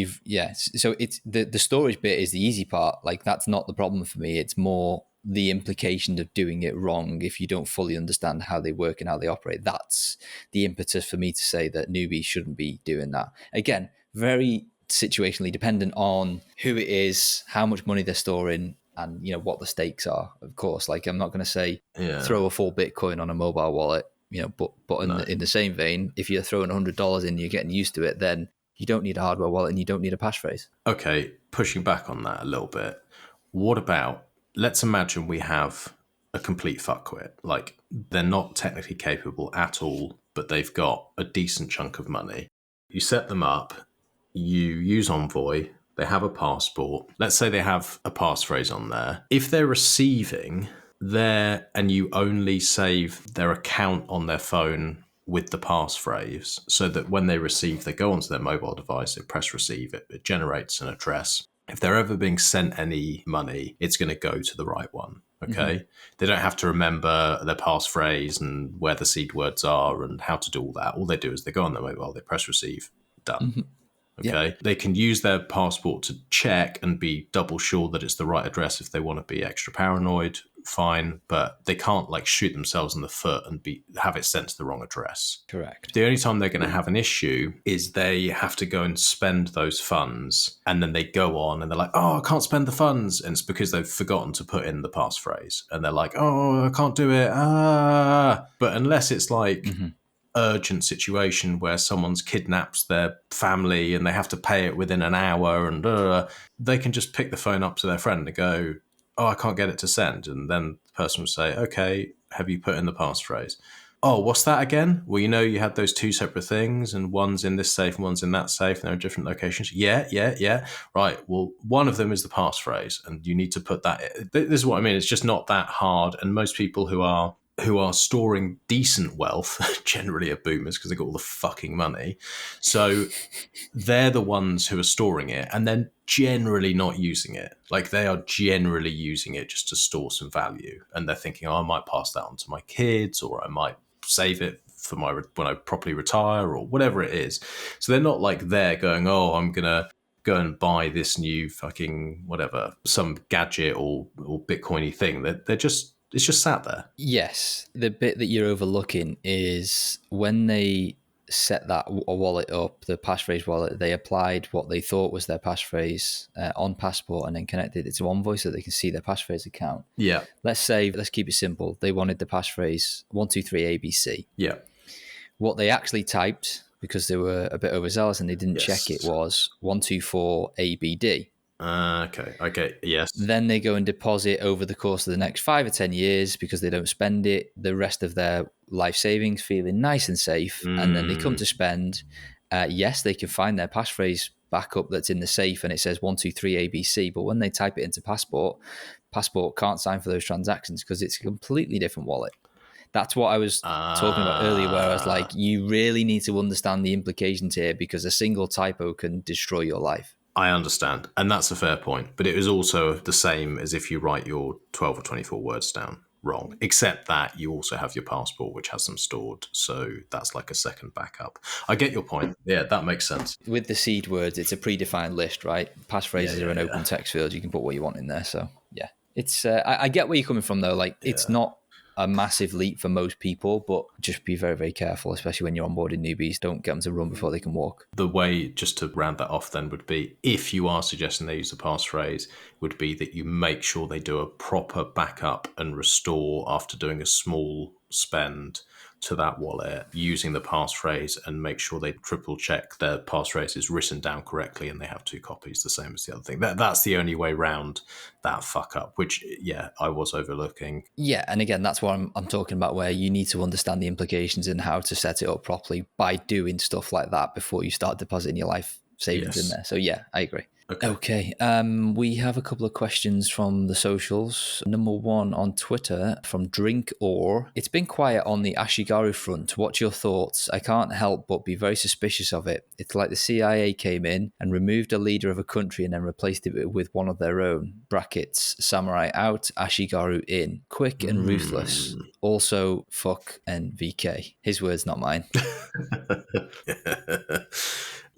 [SPEAKER 6] so it's the storage bit is the easy part. Like, that's not the problem for me. It's more the implication of doing it wrong if you don't fully understand how they work and how they operate. That's the impetus for me to say that newbies shouldn't be doing that. Again, very situationally dependent on who it is, how much money they're storing, and what the stakes are. Of course, like, I'm not going to say throw a full Bitcoin on a mobile wallet, but in the same vein, if you're throwing $100 in, you're getting used to it, then you don't need a hardware wallet and you don't need a passphrase.
[SPEAKER 5] Okay, pushing back on that a little bit. What about, let's imagine we have a complete fuckwit. Like, they're not technically capable at all, but they've got a decent chunk of money. You set them up you use Envoy, they have a passport. Let's say they have a passphrase on there. If they're receiving there and you only save their account on their phone with the passphrase, so that when they receive, they go onto their mobile device, they press receive, it generates an address. If they're ever being sent any money, it's going to go to the right one. Okay. They don't have to remember their passphrase and where the seed words are and how to do all that. All they do is they go on their mobile, they press receive, done. Okay. They can use their passport to check and be double sure that it's the right address if they want to be extra paranoid. Fine, but they can't like shoot themselves in the foot and have it sent to the wrong address.
[SPEAKER 6] Correct.
[SPEAKER 5] The only time they're going to have an issue is they have to go and spend those funds, and then they go on and they're like, oh, I can't spend the funds, and it's because they've forgotten to put in the passphrase, and they're like, oh, I can't do it. But unless it's like urgent situation where someone's kidnaps their family and they have to pay it within an hour, and they can just pick the phone up to their friend and go, oh, I can't get it to send. And then the person will say, okay, have you put in the passphrase? Oh, what's that again? Well, you had those two separate things and one's in this safe and one's in that safe and they're in different locations. Yeah. Right. Well, one of them is the passphrase and you need to put that in. This is what I mean. It's just not that hard. And most people who are storing decent wealth generally are boomers because they've got all the fucking money. So they're the ones who are storing it and then generally not using it. Like they are generally using it just to store some value. And they're thinking, oh, I might pass that on to my kids, or I might save it for when I properly retire, or whatever it is. So they're not like they're going, oh, I'm going to go and buy this new fucking whatever, some gadget or Bitcoiny thing. It's just sat there.
[SPEAKER 6] Yes. The bit that you're overlooking is when they set that wallet up, the passphrase wallet, they applied what they thought was their passphrase on Passport and then connected it to Envoy so they can see their passphrase account.
[SPEAKER 5] Yeah.
[SPEAKER 6] Let's keep it simple. They wanted the passphrase 123 ABC.
[SPEAKER 5] Yeah.
[SPEAKER 6] What they actually typed, because they were a bit overzealous and they didn't check it, was 124 ABD.
[SPEAKER 5] Okay, yes.
[SPEAKER 6] Then they go and deposit over the course of the next 5 or 10 years because they don't spend it, the rest of their life savings, feeling nice and safe. And then they come to spend. Yes, they can find their passphrase backup that's in the safe and it says 123 ABC. But when they type it into Passport can't sign for those transactions because it's a completely different wallet. That's what I was talking about earlier, where I was like, you really need to understand the implications here because a single typo can destroy your life.
[SPEAKER 5] I understand. And that's a fair point. But it is also the same as if you write your 12 or 24 words down wrong, except that you also have your passport, which has them stored. So that's like a second backup. I get your point. Yeah, that makes sense.
[SPEAKER 6] With the seed words, it's a predefined list, right? Passphrases are an open text field. You can put what you want in there. So, yeah. It's I get where you're coming from, though. Like, it's not a massive leap for most people, but just be very, very careful, especially when you're onboarding newbies. Don't get them to run before they can walk. The
[SPEAKER 5] way, just to round that off then, would be, if you are suggesting they use the passphrase, would be that you make sure they do a proper backup and restore after doing a small spend to that wallet using the passphrase, and make sure they triple check their passphrase is written down correctly and they have 2 copies, the same as the other thing. That's the only way round that fuck up, which, yeah, I was overlooking.
[SPEAKER 6] Yeah, and again, that's what I'm talking about, where you need to understand the implications and how to set it up properly by doing stuff like that before you start depositing your life savings in there. So yeah, I agree. Okay. We have a couple of questions from the socials. Number 1 on Twitter from Drink It's been quiet on the Ashigaru front. What's your thoughts? I can't help but be very suspicious of it. It's like the CIA came in and removed a leader of a country and then replaced it with one of their own. Brackets, samurai out, Ashigaru in. Quick and ruthless. Also, fuck NVK. His words, not mine.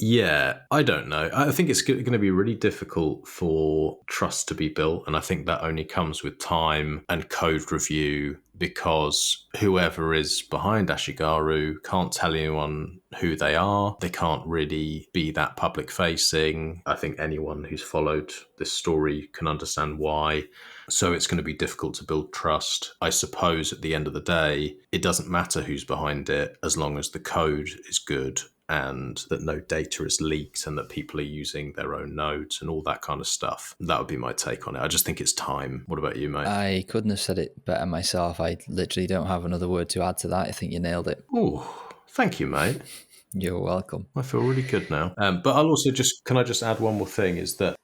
[SPEAKER 5] Yeah, I don't know. I think it's going to be really difficult for trust to be built. And I think that only comes with time and code review, because whoever is behind Ashigaru can't tell anyone who they are. They can't really be that public facing. I think anyone who's followed this story can understand why. So it's going to be difficult to build trust. I suppose at the end of the day, it doesn't matter who's behind it as long as the code is good and that no data is leaked and that people are using their own nodes and all that kind of stuff. That would be my take on it. I just think it's time. What about you, mate?
[SPEAKER 6] I couldn't have said it better myself. I literally don't have another word to add to that. I think you nailed it.
[SPEAKER 5] Oh, thank you, mate.
[SPEAKER 6] You're welcome.
[SPEAKER 5] I feel really good now. But I'll also can I just add one more thing, is that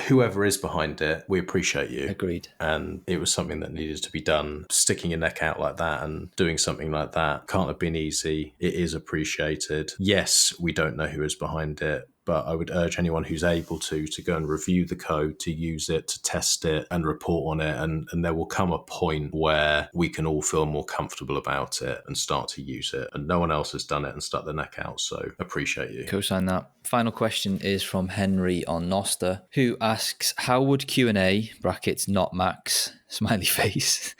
[SPEAKER 5] whoever is behind it, we appreciate you.
[SPEAKER 6] Agreed.
[SPEAKER 5] And it was something that needed to be done. Sticking your neck out like that and doing something like that can't have been easy. It is appreciated. Yes, we don't know who is behind it, but I would urge anyone who's able to go and review the code, to use it, to test it and report on it. And there will come a point where we can all feel more comfortable about it and start to use it. And no one else has done it and stuck their neck out. So appreciate you.
[SPEAKER 6] Co-sign that. Final question is from Henry on Nostr, who asks, how would Q&A, brackets not Max, smiley face,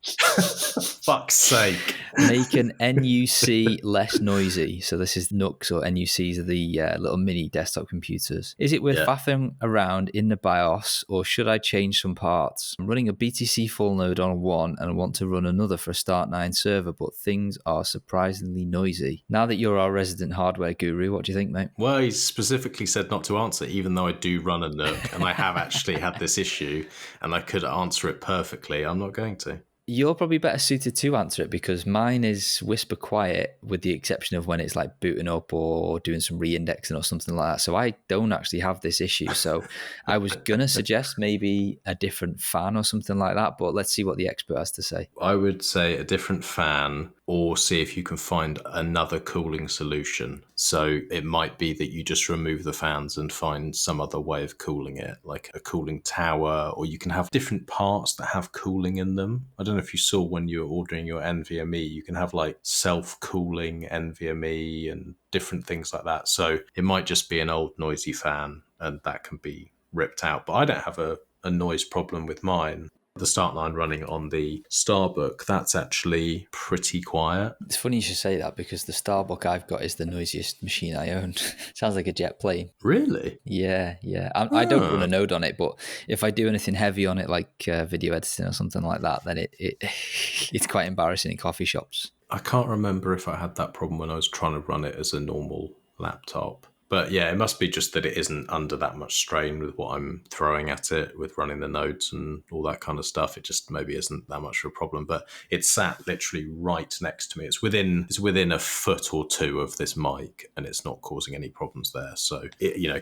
[SPEAKER 5] Fuck's sake.
[SPEAKER 6] make an NUC less noisy? So this is NUCs, or NUCs are the little mini desktop computers. Is it worth faffing around in the BIOS, or should I change some parts? I'm running a BTC full node on one and want to run another for a Start9 server, but things are surprisingly noisy. Now that you're our resident hardware guru, what do you think, mate?
[SPEAKER 5] Well, he specifically said not to answer, even though I do run a NUC and I have actually had this issue and I could answer it perfectly. I'm not going to.
[SPEAKER 6] You're probably better suited to answer it, because mine is whisper quiet, with the exception of when it's like booting up or doing some re-indexing or something like that. So I don't actually have this issue. So I was going to suggest maybe a different fan or something like that, but let's see what the expert has to say.
[SPEAKER 5] I would say a different fan, or see if you can find another cooling solution. So it might be that you just remove the fans and find some other way of cooling it, like a cooling tower, or you can have different parts that have cooling in them. I don't know if you saw when you were ordering your NVMe, you can have like self-cooling NVMe and different things like that. So it might just be an old noisy fan and that can be ripped out. But I don't have a noise problem with mine. The Start9 running on the Starbook, that's actually pretty quiet.
[SPEAKER 6] It's funny you should say that, because the Starbuck I've got is the noisiest machine I own. Sounds like a jet plane.
[SPEAKER 5] Really?
[SPEAKER 6] Yeah. I don't run a node on it, but if I do anything heavy on it, like video editing or something like that, then it's quite embarrassing in coffee shops.
[SPEAKER 5] I can't remember if I had that problem when I was trying to run it as a normal laptop. But yeah, it must be just that it isn't under that much strain with what I'm throwing at it, with running the nodes and all that kind of stuff. It just maybe isn't that much of a problem. But it's sat literally right next to me. It's within a foot or two of this mic, and it's not causing any problems there. So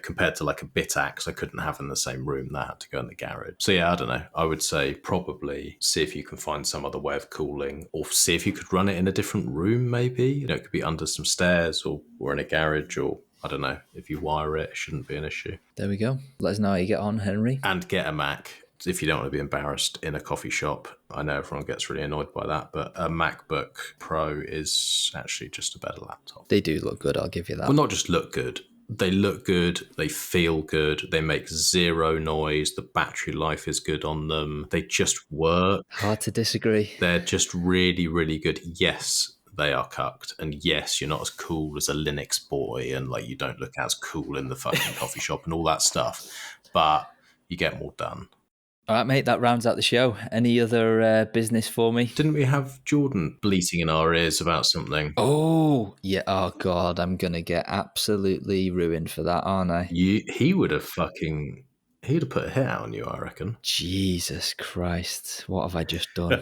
[SPEAKER 5] compared to like a Bitax, I couldn't have in the same room. That had to go in the garage. So yeah, I don't know. I would say probably see if you can find some other way of cooling, or see if you could run it in a different room. Maybe it could be under some stairs or in a garage, or I don't know. If you wire it, it shouldn't be an issue.
[SPEAKER 6] There we go. Let us know how you get on, Henry.
[SPEAKER 5] And get a Mac if you don't want to be embarrassed in a coffee shop. I know everyone gets really annoyed by that, but a MacBook Pro is actually just a better laptop.
[SPEAKER 6] They do look good, I'll give you that.
[SPEAKER 5] Well, not just look good. They look good. They feel good. They make zero noise. The battery life is good on them. They just work.
[SPEAKER 6] Hard to disagree.
[SPEAKER 5] They're just really, really good. Yes, they are cucked, and yes, you're not as cool as a Linux boy, and like you don't look as cool in the fucking coffee shop and all that stuff, but you get more done.
[SPEAKER 6] All right, mate, that rounds out the show. Any other business for me?
[SPEAKER 5] Didn't we have Jordan bleating in our ears about something?
[SPEAKER 6] Oh, yeah. Oh, God, I'm going to get absolutely ruined for that, aren't I?
[SPEAKER 5] He would have put a hit out on you, I reckon.
[SPEAKER 6] Jesus Christ. What have I just done?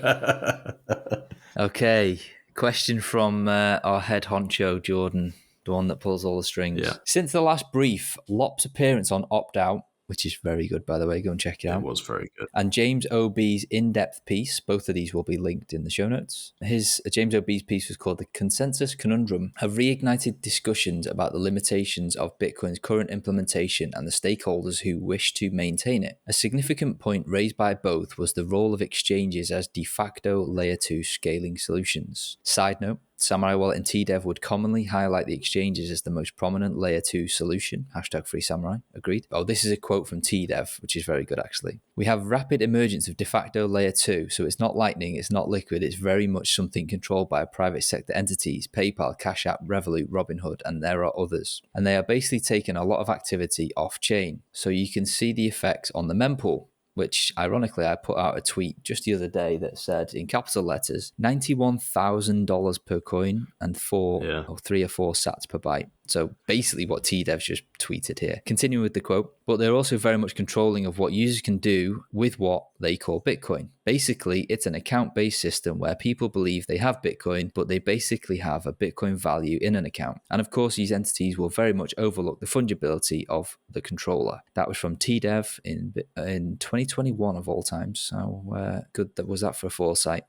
[SPEAKER 6] Okay. Question from our head honcho, Jordan, the one that pulls all the strings.
[SPEAKER 5] Yeah.
[SPEAKER 6] Since the last brief, Lopp's appearance on Opt Out, which is very good, by the way, go and check it out.
[SPEAKER 5] It was very good.
[SPEAKER 6] And James OB's in-depth piece, both of these will be linked in the show notes. James OB's piece was called The Consensus Conundrum, have reignited discussions about the limitations of Bitcoin's current implementation and the stakeholders who wish to maintain it. A significant point raised by both was the role of exchanges as de facto layer 2 scaling solutions. Side note, Samurai Wallet and TDev would commonly highlight the exchanges as the most prominent layer 2 solution. #FreeSamurai. Agreed. Oh, this is a quote from TDev, which is very good, actually. We have rapid emergence of de facto layer 2, so it's not Lightning, it's not Liquid, it's very much something controlled by private sector entities, PayPal, Cash App, Revolut, Robinhood, and there are others. And they are basically taking a lot of activity off-chain. So you can see the effects on the mempool, which ironically I put out a tweet just the other day that said in capital letters, $91,000 per coin and 3 or 4 sats per byte. So basically what TDev's just tweeted here. Continuing with the quote, but they're also very much controlling of what users can do with what they call Bitcoin. Basically, it's an account-based system where people believe they have Bitcoin, but they basically have a Bitcoin value in an account. And of course, these entities will very much overlook the fungibility of the controller. That was from TDev in 2021 of all times. So good that was that for foresight.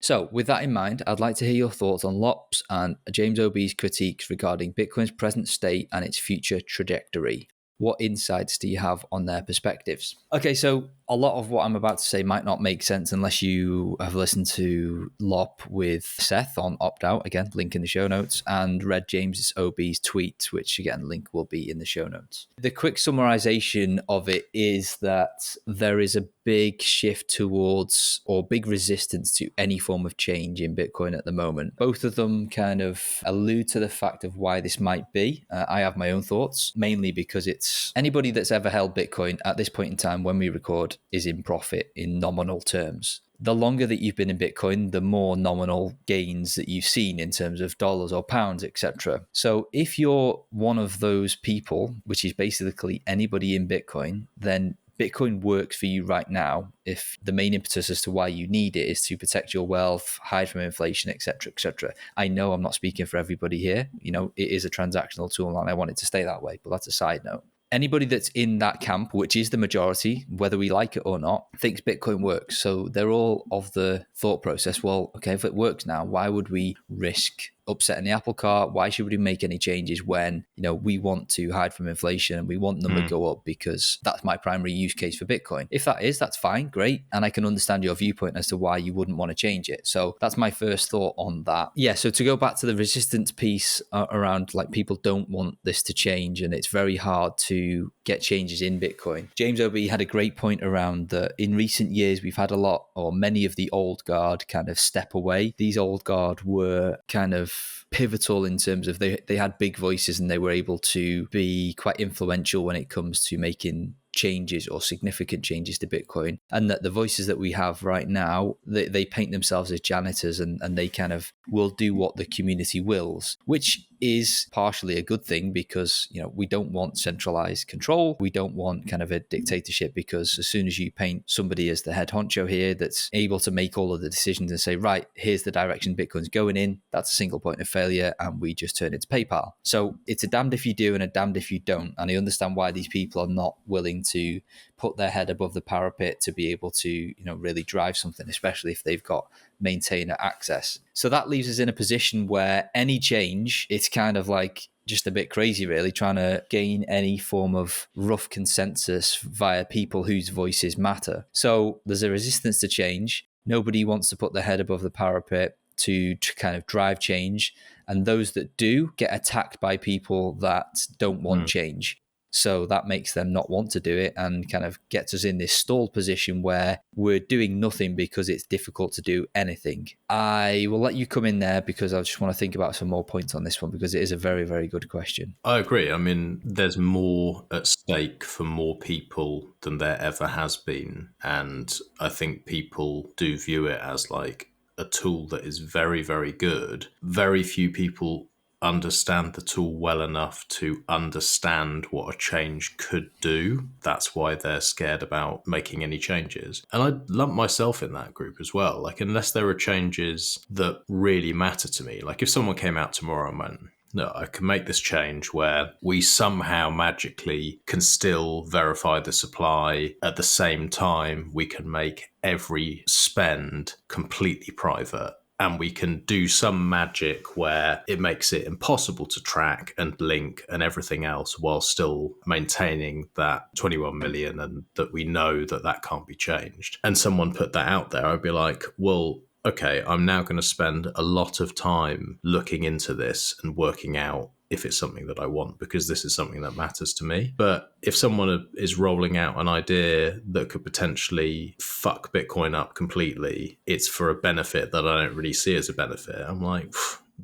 [SPEAKER 6] So with that in mind, I'd like to hear your thoughts on Lopp's and Jamesob's critiques regarding Bitcoin's present state and its future trajectory. What insights do you have on their perspectives? Okay, so a lot of what I'm about to say might not make sense unless you have listened to Lopp with Seth on Opt Out, again, link in the show notes, and read James OB's tweet, which again, link will be in the show notes. The quick summarization of it is that there is a big shift towards, or big resistance to, any form of change in Bitcoin at the moment. Both of them kind of allude to the fact of why this might be. I have my own thoughts, mainly because it's anybody that's ever held Bitcoin at this point in time when we record is in profit in nominal terms. The longer that you've been in Bitcoin, the more nominal gains that you've seen in terms of dollars or pounds, etc. So if you're one of those people, which is basically anybody in Bitcoin, then Bitcoin works for you right now if the main impetus as to why you need it is to protect your wealth, hide from inflation, etc., etc. I know I'm not speaking for everybody here. You know, it is a transactional tool and I want it to stay that way, but that's a side note. Anybody that's in that camp, which is the majority, whether we like it or not, thinks Bitcoin works. So they're all of the thought process, well, okay, if it works now, why would we risk upsetting the apple cart? Why should we make any changes when, you know, we want to hide from inflation and we want them to go up because that's my primary use case for Bitcoin? If that is, that's fine, great. And I can understand your viewpoint as to why you wouldn't want to change it. So that's my first thought on that. Yeah, so to go back to the resistance piece around like people don't want this to change and it's very hard to get changes in Bitcoin. James OB had a great point around that in recent years, we've had a lot or many of the old guard kind of step away. These old guard were kind of pivotal in terms of they had big voices and they were able to be quite influential when it comes to making changes or significant changes to Bitcoin, and that the voices that we have right now, they paint themselves as janitors and they kind of will do what the community wills, which is partially a good thing because, you know, we don't want centralized control. We don't want kind of a dictatorship because as soon as you paint somebody as the head honcho here that's able to make all of the decisions and say, right, here's the direction Bitcoin's going in, that's a single point of failure and we just turn it to PayPal. So it's a damned if you do and a damned if you don't. And I understand why these people are not willing to put their head above the parapet to be able to, you know, really drive something, especially if they've got maintainer access. So that leaves us in a position where any change, it's kind of like just a bit crazy, really, trying to gain any form of rough consensus via people whose voices matter. So there's a resistance to change. Nobody wants to put their head above the parapet to kind of drive change. And those that do get attacked by people that don't want change. So that makes them not want to do it and kind of gets us in this stalled position where we're doing nothing because it's difficult to do anything. I will let you come in there because I just want to think about some more points on this one because it is a very, very good question.
[SPEAKER 5] I agree. I mean, there's more at stake for more people than there ever has been. And I think people do view it as like a tool that is very, very good. Very few people understand the tool well enough to understand what a change could do. That's why they're scared about making any changes. And I lump myself in that group as well. Like, unless there are changes that really matter to me, like if someone came out tomorrow and went, no, I can make this change where we somehow magically can still verify the supply at the same time we can make every spend completely private. And we can do some magic where it makes it impossible to track and link and everything else while still maintaining that 21 million and that we know that that can't be changed. And someone put that out there, I'd be like, well, okay, I'm now going to spend a lot of time looking into this and working out if it's something that I want, because this is something that matters to me. But if someone is rolling out an idea that could potentially fuck Bitcoin up completely, it's for a benefit that I don't really see as a benefit. I'm like,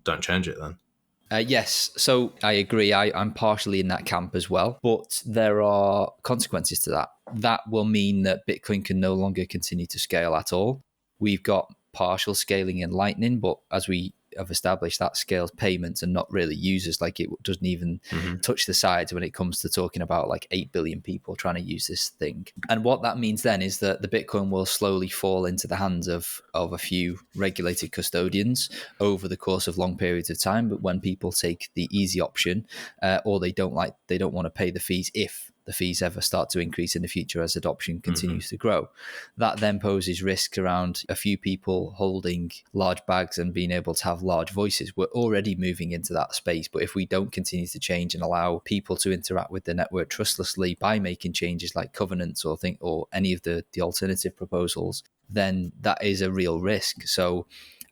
[SPEAKER 5] don't change it then.
[SPEAKER 6] Yes, so I agree. I'm partially in that camp as well, but there are consequences to that. That will mean that Bitcoin can no longer continue to scale at all. We've got partial scaling in Lightning, but as we have established, that scales payments and not really users. Like, it doesn't even touch the sides when it comes to talking about like 8 billion people trying to use this thing. And what that means then is that the Bitcoin will slowly fall into the hands of a few regulated custodians over the course of long periods of time. But when people take the easy option, or they don't want to pay the fees, if the fees ever start to increase in the future as adoption continues to grow, that then poses risks around a few people holding large bags and being able to have large voices. We're already moving into that space, but if we don't continue to change and allow people to interact with the network trustlessly by making changes like covenants or any of the alternative proposals, then that is a real risk. So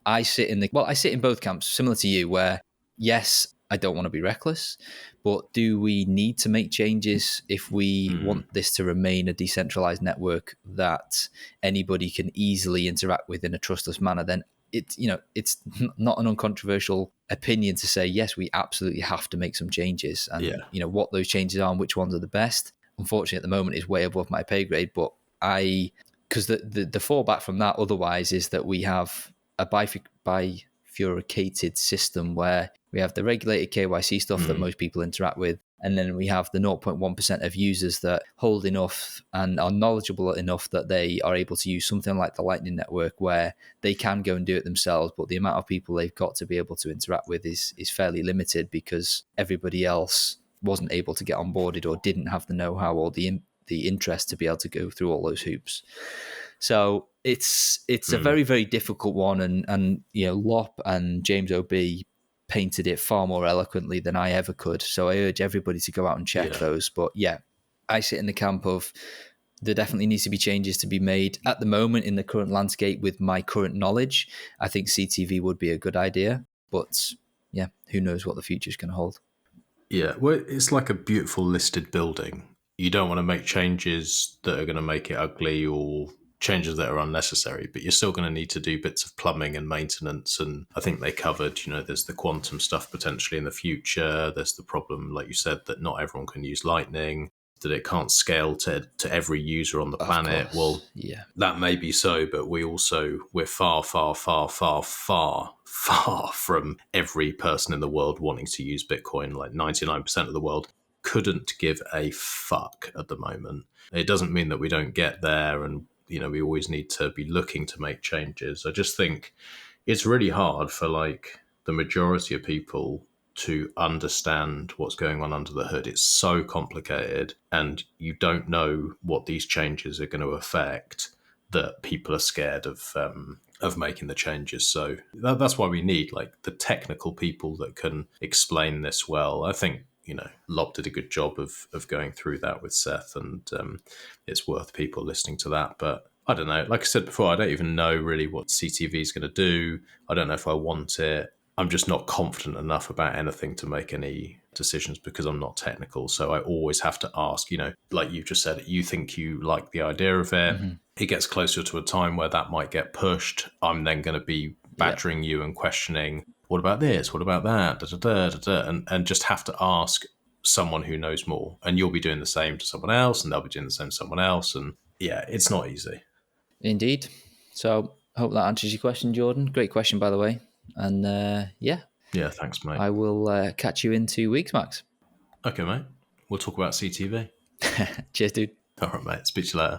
[SPEAKER 6] I sit in both camps, similar to you, where yes, I don't want to be reckless, but do we need to make changes if we want this to remain a decentralized network that anybody can easily interact with in a trustless manner? Then it's not an uncontroversial opinion to say, yes, we absolutely have to make some changes. And what those changes are and which ones are the best, unfortunately at the moment, is way above my pay grade. But because the fallback from that otherwise is that we have a bifurcated system where we have the regulated KYC stuff that most people interact with, and then we have the 0.1% of users that hold enough and are knowledgeable enough that they are able to use something like the Lightning Network, where they can go and do it themselves, but the amount of people they've got to be able to interact with is fairly limited because everybody else wasn't able to get onboarded or didn't have the know-how or the interest to be able to go through all those hoops. So it's a very, very difficult one, and Lopp and Jamesob painted it far more eloquently than I ever could. So I urge everybody to go out and check those. But yeah, I sit in the camp of there definitely needs to be changes to be made. At the moment, in the current landscape, with my current knowledge, I think CTV would be a good idea. But yeah, who knows what the future is going to hold.
[SPEAKER 5] Yeah, well, it's like a beautiful listed building. You don't want to make changes that are going to make it ugly or changes that are unnecessary, but you're still going to need to do bits of plumbing and maintenance. And I think they covered, there's the quantum stuff potentially in the future. There's the problem, like you said, that not everyone can use Lightning, that it can't scale to every user on the planet. Well, yeah, that may be so, but we're far, far, far, far, far, far from every person in the world wanting to use Bitcoin. Like 99% of the world couldn't give a fuck at the moment. It doesn't mean that we don't get there, and we always need to be looking to make changes. I just think it's really hard for like the majority of people to understand what's going on under the hood. It's so complicated, and you don't know what these changes are going to affect, that people are scared of making the changes. So that's why we need like the technical people that can explain this well. I think Lopp did a good job of going through that with Seth, and it's worth people listening to that. But I don't know. Like I said before, I don't even know really what CTV is going to do. I don't know if I want it. I'm just not confident enough about anything to make any decisions because I'm not technical. So I always have to ask, like you just said, you think you like the idea of it. Mm-hmm. It gets closer to a time where that might get pushed. I'm then going to be badgering you and questioning, what about this? What about that? Da, da, da, da, da, and just have to ask someone who knows more. And you'll be doing the same to someone else, and they'll be doing the same to someone else. And yeah, it's not easy.
[SPEAKER 6] Indeed. So I hope that answers your question, Jordan. Great question, by the way. And yeah,
[SPEAKER 5] thanks, mate.
[SPEAKER 6] I will catch you in 2 weeks, Max.
[SPEAKER 5] Okay, mate. We'll talk about CTV.
[SPEAKER 6] Cheers, dude.
[SPEAKER 5] All right, mate. Speak to you later.